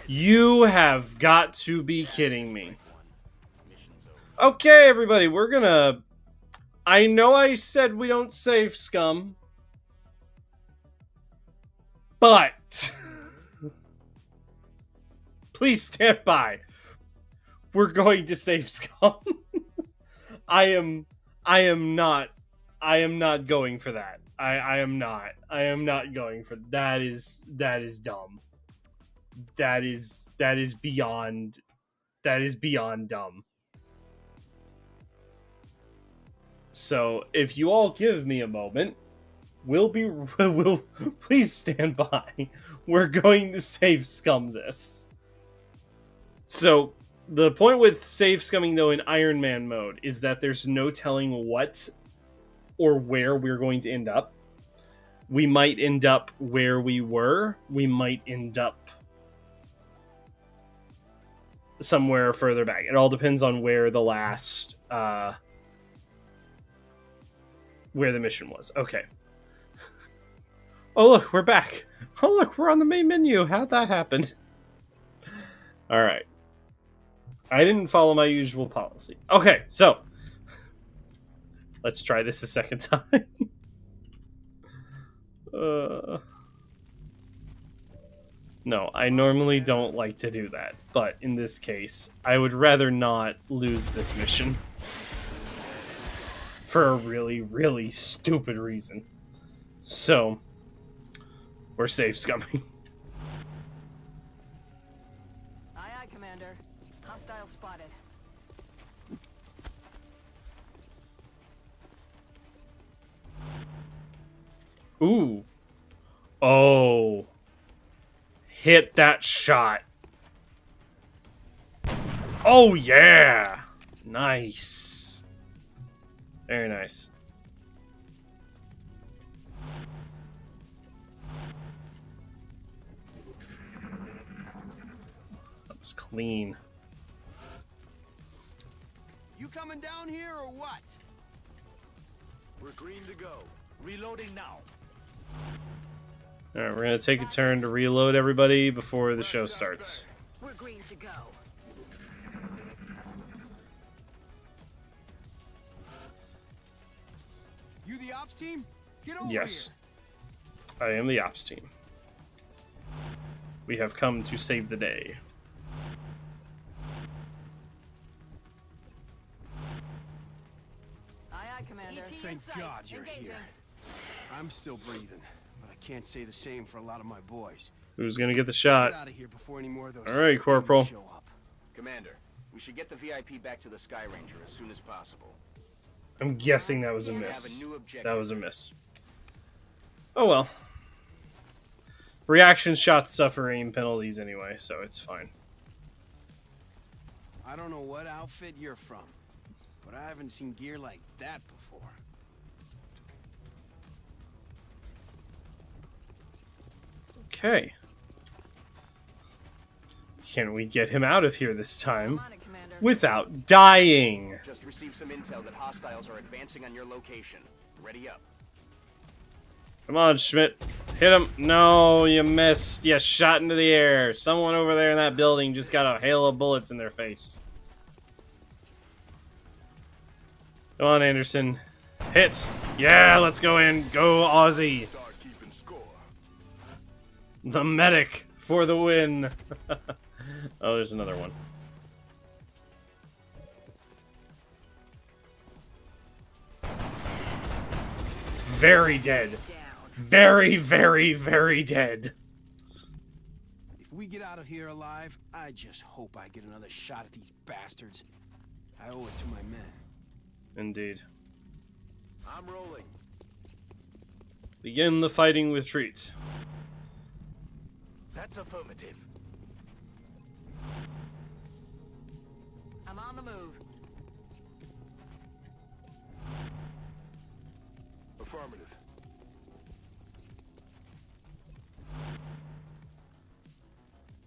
You have got to be kidding me. Okay, everybody, we're gonna... I know I said we don't save scum. But... please stand by. We're going to save scum. I am not going for that. I am not going for that. Is dumb. That is beyond dumb. So if you all give me a moment, we'll please stand by. We're going to save scum this. So the point with save scumming though in Iron Man mode is that there's no telling what or where we're going to end up. We might end up where we were. We might end up somewhere further back. It all depends on where the last where the mission was. Okay. Oh look, we're back. Oh look, we're on the main menu. How'd that happen? Alright. I didn't follow my usual policy. Okay, so let's try this a second time. No, I normally don't like to do that, but in this case, I would rather not lose this mission. For a really, really stupid reason. So, we're safe scumming. Aye, aye, Commander. Hostile spotted. Ooh. Oh. Hit that shot. Oh, yeah. Nice. Very nice. That was clean. You coming down here or what? We're green to go. Reloading now. Alright, we're going to take a turn to reload everybody before the show starts. We're green to go. You the ops team? Get over Yes. here. I am the ops team. We have come to save the day. Aye, aye, Commander. Thank God you're here. I'm still breathing, but I can't say the same for a lot of my boys. Who's going to get the shot? Get out of here before any more of those All right, Corporal. show up. Commander, we should get the VIP back to the Sky Ranger as soon as possible. I'm guessing that was a miss. That was a miss. Oh well. Reaction shots suffer aim penalties anyway, so it's fine. I don't know what outfit you're from, but I haven't seen gear like that before. Okay. Can we get him out of here this time without dying? Just received some intel that hostiles are advancing on your location. Ready up. Come on, Schmidt. Hit him. No, you missed. You shot into the air. Someone over there in that building just got a hail of bullets in their face. Come on, Anderson. Hit. Yeah, let's go in. Go, Aussie. The medic for the win. Oh, there's another one. Very dead. Very, very, very dead. If we get out of here alive, I just hope I get another shot at these bastards. I owe it to my men. Indeed. I'm rolling. Begin the fighting with retreat. That's affirmative. I'm on the move. Affirmative.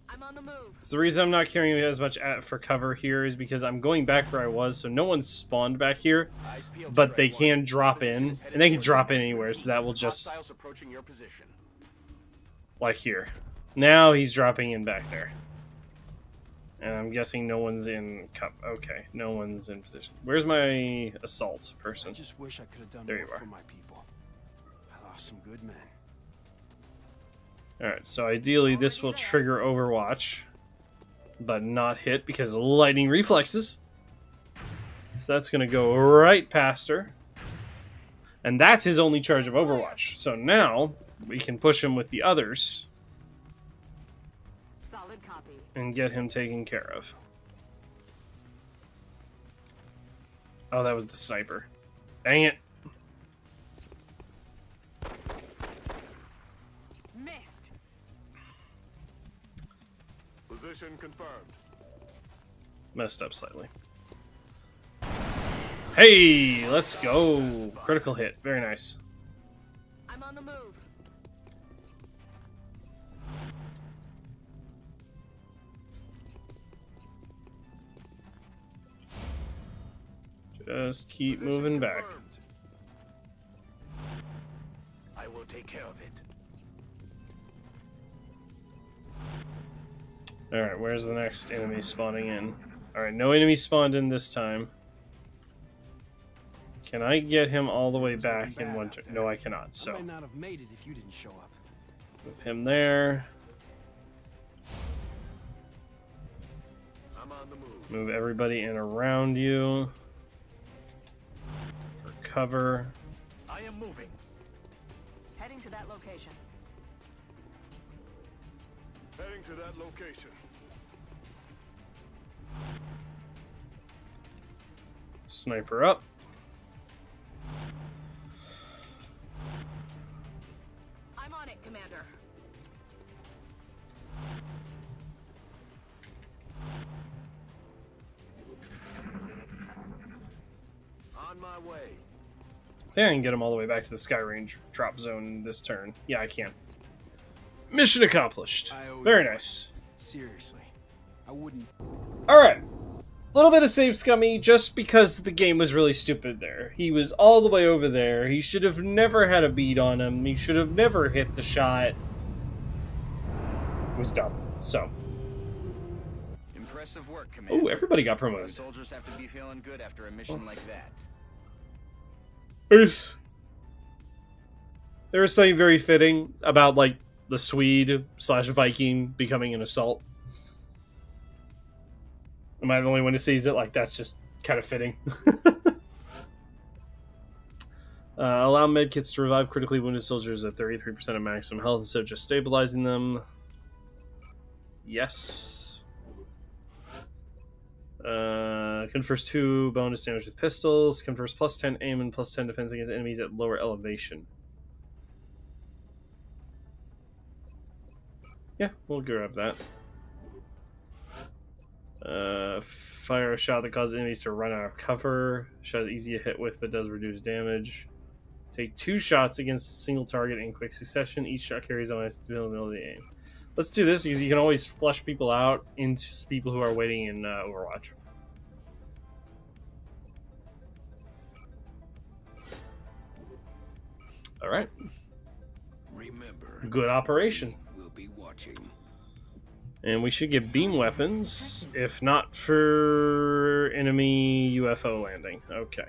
I'm on the move. So the reason I'm not carrying as much for cover here is because I'm going back where I was, so no one's spawned back here, but they can drop in, and they can drop in anywhere, so that will just, like here. Now he's dropping in back there. And I'm guessing no one's in okay, no one's in position. Where's my assault person? I just wish I could have done there more you are. for my people. I lost some good men. Alright, so ideally this will trigger Overwatch, but not hit because of lightning reflexes. So that's going to go right past her. And that's his only charge of Overwatch. So now we can push him with the others and get him taken care of. Oh, that was the sniper. Dang it. Missed. Position confirmed. Messed up slightly. Hey, let's go. Critical hit. Very nice. I'm on the move. Just keep moving back. I will take care of it. Alright, where's the next enemy spawning in? Alright, no enemy spawned in this time. Can I get him all the way back in one turn? No, I cannot. So I might not have made it if you didn't show up. move him there. I'm on the move. Move everybody in around you. For cover. I am moving. Heading to that location. Heading to that location. Sniper up. I'm on it, Commander. Commander. On my way. I think I can get them all the way back to the Sky Range drop zone this turn. Yeah, I can. Mission accomplished. Very nice. Seriously, I wouldn't. Alright. A little bit of save scummy just because the game was really stupid there. He was all the way over there. He should have never had a bead on him. He should have never hit the shot. It was dumb. So. Impressive work, Commander. Oh, everybody got promoted. The soldiers have to be feeling good after a mission like that. There was something very fitting about, like, the Swede/Viking becoming an assault. Am I the only one who sees it? Like, that's just kind of fitting. Allow medkits to revive critically wounded soldiers at 33% of maximum health instead of just stabilizing them. Yes. Confers 2 bonus damage with pistols. Confers plus 10 aim and plus 10 defense against enemies at lower elevation. Yeah, we'll grab that. Fire a shot that causes enemies to run out of cover. Shot is easy to hit with, but does reduce damage. Take 2 shots against a single target in quick succession. Each shot carries on its ability to aim. Let's do this because you can always flush people out into people who are waiting in Overwatch. All right. Remember, good operation. We'll be watching. And we should get beam weapons, if not for enemy UFO landing. Okay.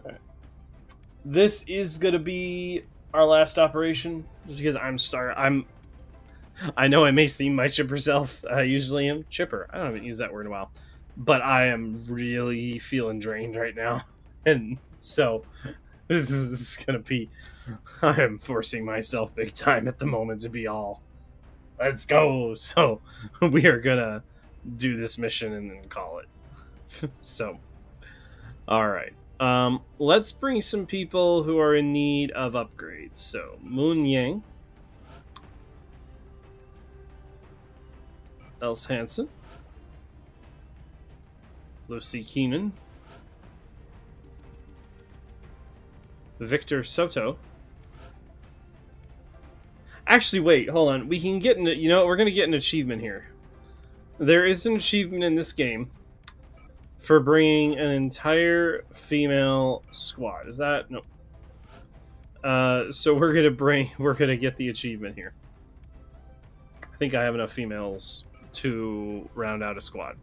Alright. This is gonna be our last operation, just because I know I may seem my chipper self. I usually am chipper. I haven't used that word in a while. But I am really feeling drained right now. And so, this is going to be... I am forcing myself big time at the moment to be all... Let's go! So, we are going to do this mission and then call it. So, alright. Let's bring some people who are in need of upgrades. So, Moon Yang. Els Hansen. Lucy Keenan. Victor Soto. Actually, wait, hold on. We can get we're going to get an achievement here. There is an achievement in this game for bringing an entire female squad. Is that? No. So we're going to get the achievement here. I think I have enough females to round out a squad.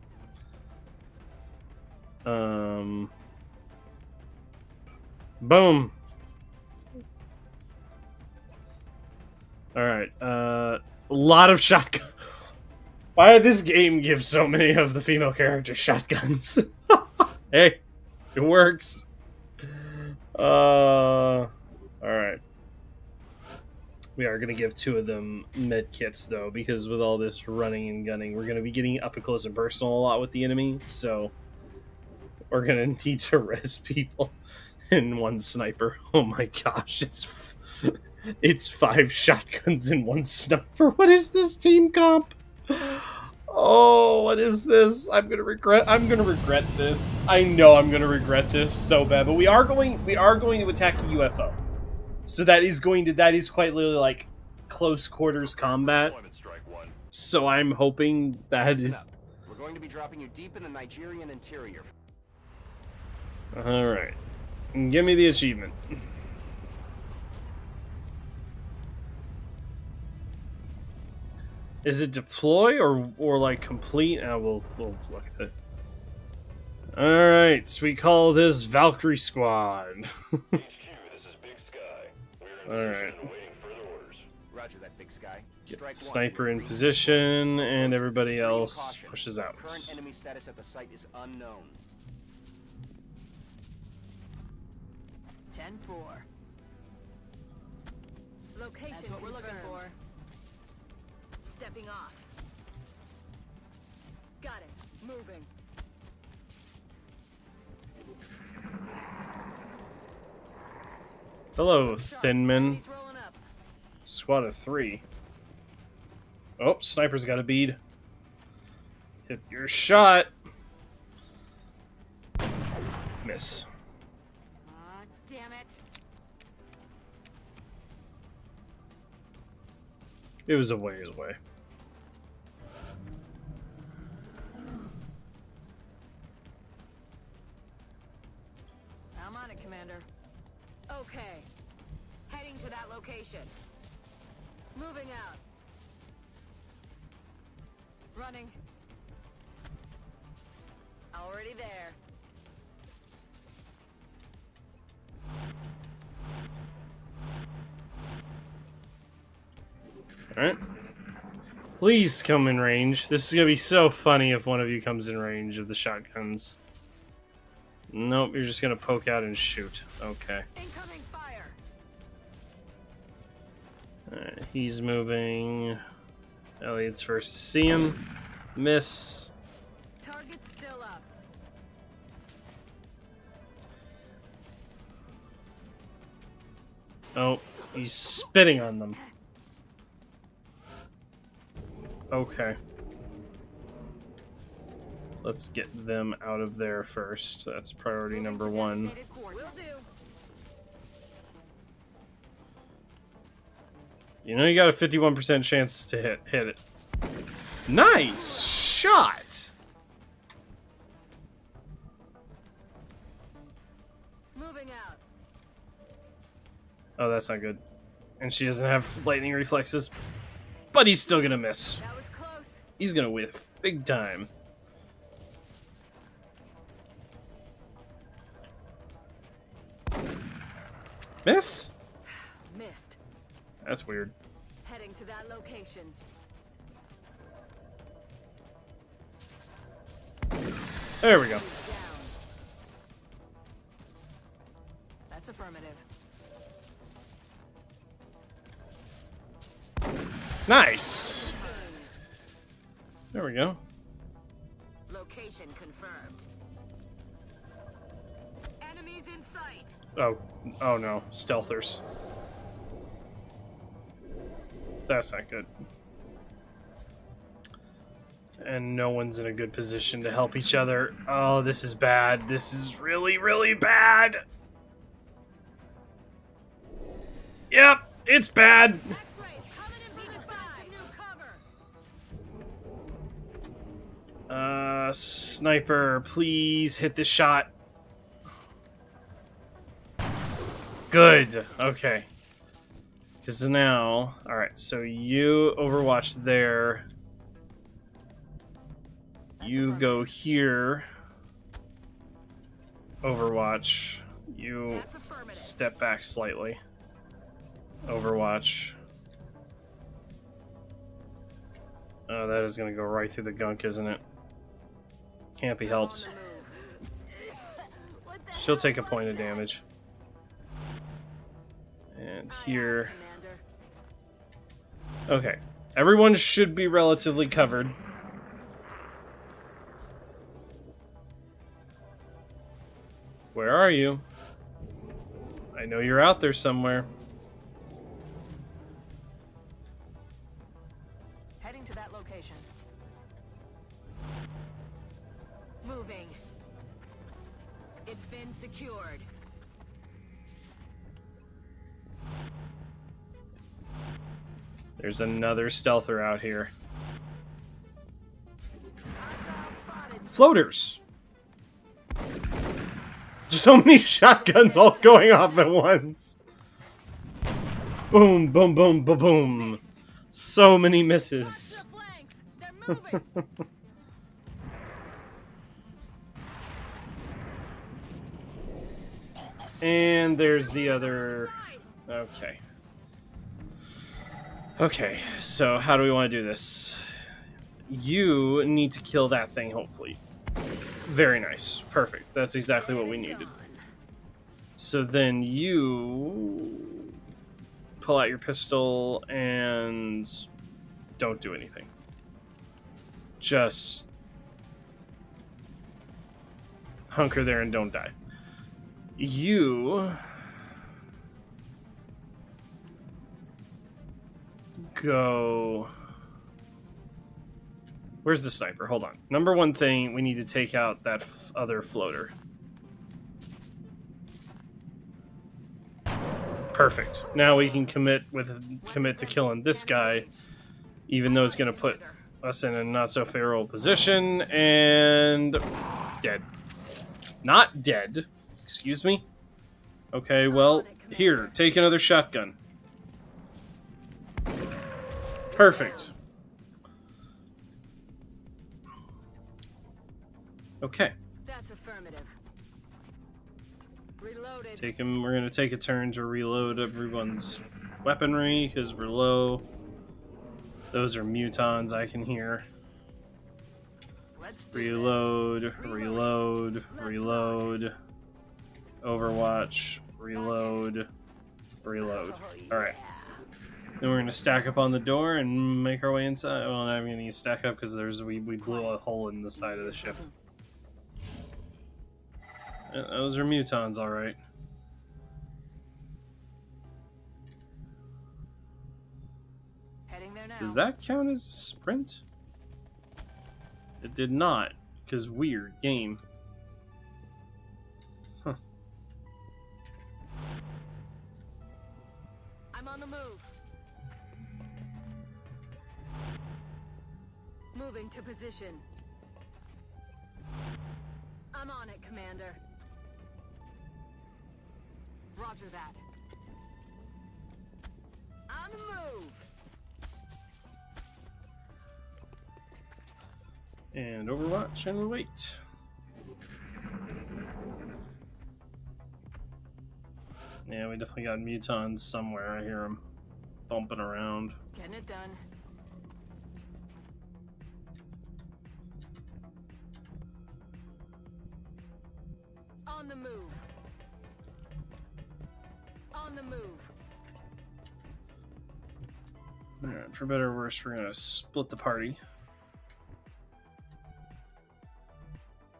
Boom. Alright, a lot of shotgun. Why did this game give so many of the female characters shotguns? Hey, it works. Alright. We are going to give 2 of them med kits, though, because with all this running and gunning, we're going to be getting up and close and personal a lot with the enemy, so we're going to need to res people in 1 sniper. Oh my gosh, it's 5 shotguns in 1 sniper. What is this team comp? Oh, what is this? I'm gonna regret this. I know I'm gonna regret this so bad. But we are going to attack a UFO. So that is quite literally like close quarters combat. So I'm hoping that is. We're going to be dropping you deep in the Nigerian interior. All right, give me the achievement. Is it deploy or like complete? We'll look at it. All right, so we call this Valkyrie Squad. HQ, this is Big Sky. We're in Alright. position awaiting further orders. Roger that, Big Sky. Get sniper in position, and everybody else pushes out. Current enemy status at the site is unknown. 10-4. Location That's what we're looking for. Stepping off. Got it. Moving. Hello, Thinman. Squad of 3. Oh, sniper's got a bead. Hit your shot. Miss. Damn it. It was a ways away. I'm on it, Commander. Okay. Heading to that location. Moving out. Running. Already there. Alright. Please come in range. This is gonna be so funny if one of you comes in range of the shotguns. Nope, you're just gonna poke out and shoot. Okay. Incoming fire. Alright, he's moving. Elliot's first to see him. Miss. Target's still up. Oh, he's spitting on them. Okay. Let's get them out of there first. That's priority number 1. You know you got a 51% chance to hit it. Nice shot! Moving out. Oh, that's not good. And she doesn't have lightning reflexes. But he's still gonna miss. That was close. He's gonna whiff. Big time. Miss? Missed. That's weird. Heading to that location. There we go. That's affirmative. Nice. There we go. Location confirmed. Enemies in sight. Oh no, stealthers. That's not good. And no one's in a good position to help each other. Oh, this is bad. This is really, really bad. Yep, it's bad. Sniper, please hit this shot. Good. Okay. Because now, alright, so you overwatch there. You go here. Overwatch. You step back slightly. Overwatch. Oh, that is going to go right through the gunk, isn't it? Can't be helped. She'll take a point of damage. And here. Okay. Everyone should be relatively covered. Where are you? I know you're out there somewhere. Heading to that location. Moving. It's been secured. There's another stealther out here. Floaters! So many shotguns all going off at once. Boom, boom, boom, boom, boom. So many misses. And there's the other... Okay. Okay, so how do we want to do this? You need to kill that thing, hopefully. Very nice. Perfect. That's exactly what we needed. So then you pull out your pistol and don't do anything. Just hunker there and don't die. You go... Where's the sniper? Hold on. Number one thing, we need to take out that other floater. Perfect. Now we can commit to killing this guy, even though it's going to put us in a not so favorable position. And dead. Not dead. Excuse me. Okay, well, here, take another shotgun. Perfect. Okay. That's affirmative. Reloaded. Take him. We're gonna take a turn to reload everyone's weaponry because we're low. Those are mutons I can hear. Reload, reload, reload. Overwatch, reload, reload. Alright. Then we're gonna stack up on the door and make our way inside. Well, I'm gonna need to stack up because we blew a hole in the side of the ship. Those are mutons, alright. Does that count as a sprint? It did not, because weird game. Huh. I'm on the move. Moving to position. I'm on it, Commander. Roger that. On the move. And Overwatch, and we wait. Yeah, we definitely got mutons somewhere. I hear them bumping around. Getting it done. On the move. On the move. Alright, for better or worse, we're gonna split the party.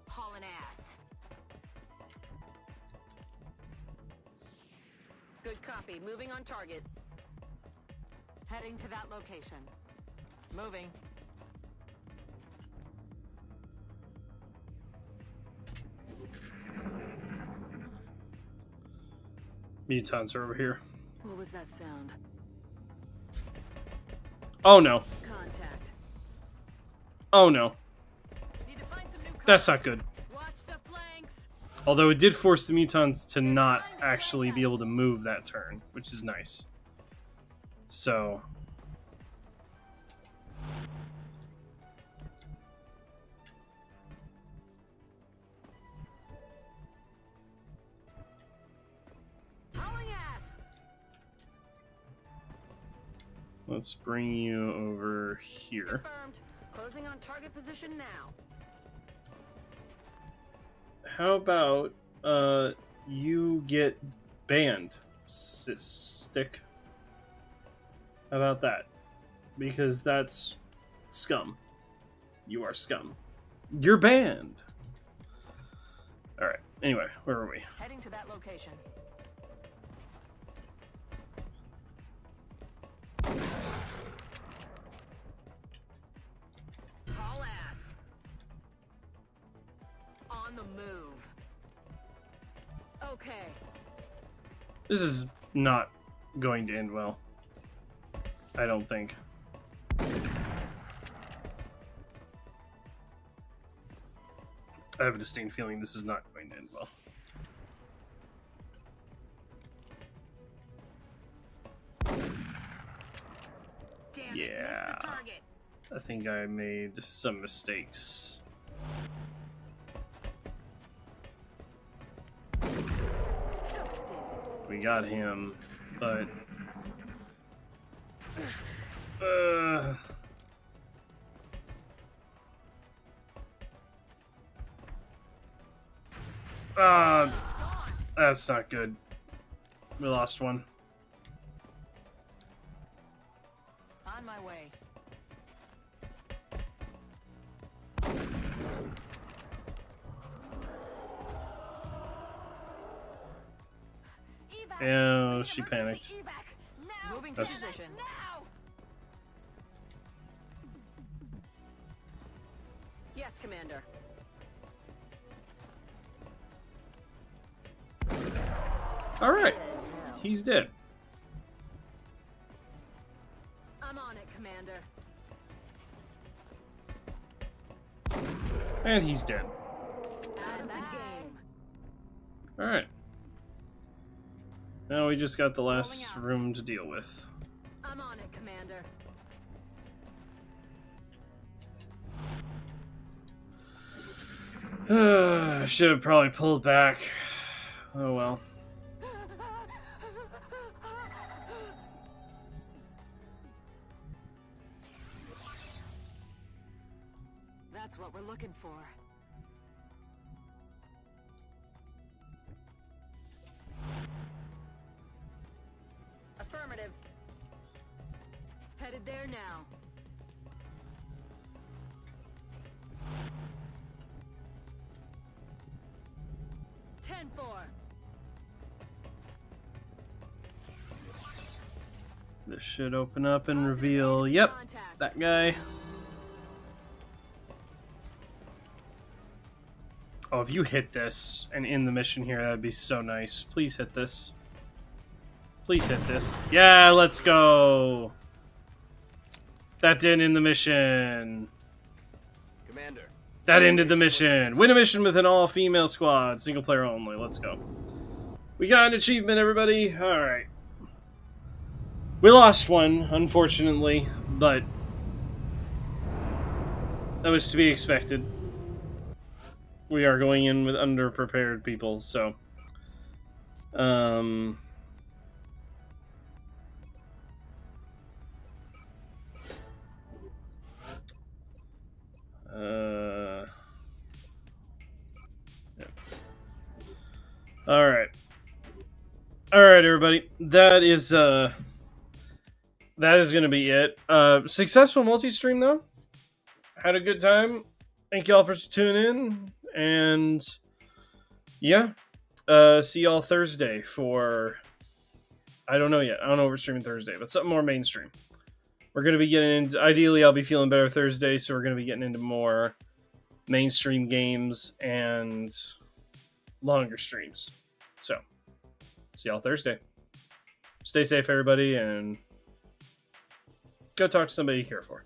Hauling ass. Good copy. Moving on target. Heading to that location. Moving. Mutons are over here. What was that sound? Oh no. Contact. Oh no. That's not good. Watch the flanks. Although it did force the mutons to not actually be able to move that turn, which is nice. So... let's bring you over here. Confirmed. Closing on target position now. How about you get banned, stick? How about that? Because that's scum. You are scum. You're banned. All right. Anyway, where are we? Heading to that location. Haul ass. On the move. Okay. This is not going to end well. I don't think. I have a distinct feeling this is not going to end well. Yeah, I think I made some mistakes. We got him, but... that's not good. We lost one. On my way. Oh, she panicked. Moving to That's position. Alright. He's dead. I'm on it, Commander. And he's dead. Alright. Now we just got the last room to deal with. I'm on it, Commander. Should have probably pulled back. Oh well. That's what we're looking for. Affirmative. Headed there now. This should open up and reveal, yep, that guy. Oh, if you hit this and end the mission here, that'd be so nice. Please hit this. Please hit this. Yeah, let's go. That didn't end the mission. Commander. That ended the mission. Win a mission with an all-female squad. Single player only. Let's go. We got an achievement, everybody. Alright. We lost one, unfortunately, but that was to be expected. We are going in with underprepared people, so... Alright. Alright, everybody. That is gonna be it. Successful multi-stream, though. Had a good time. Thank you all for tuning in. And, yeah. See y'all Thursday for... I don't know yet. I don't know if we're streaming Thursday, but something more mainstream. We're going to be getting into... Ideally, I'll be feeling better Thursday, so we're going to be getting into more mainstream games and longer streams. So, see y'all Thursday. Stay safe, everybody, and go talk to somebody you care for.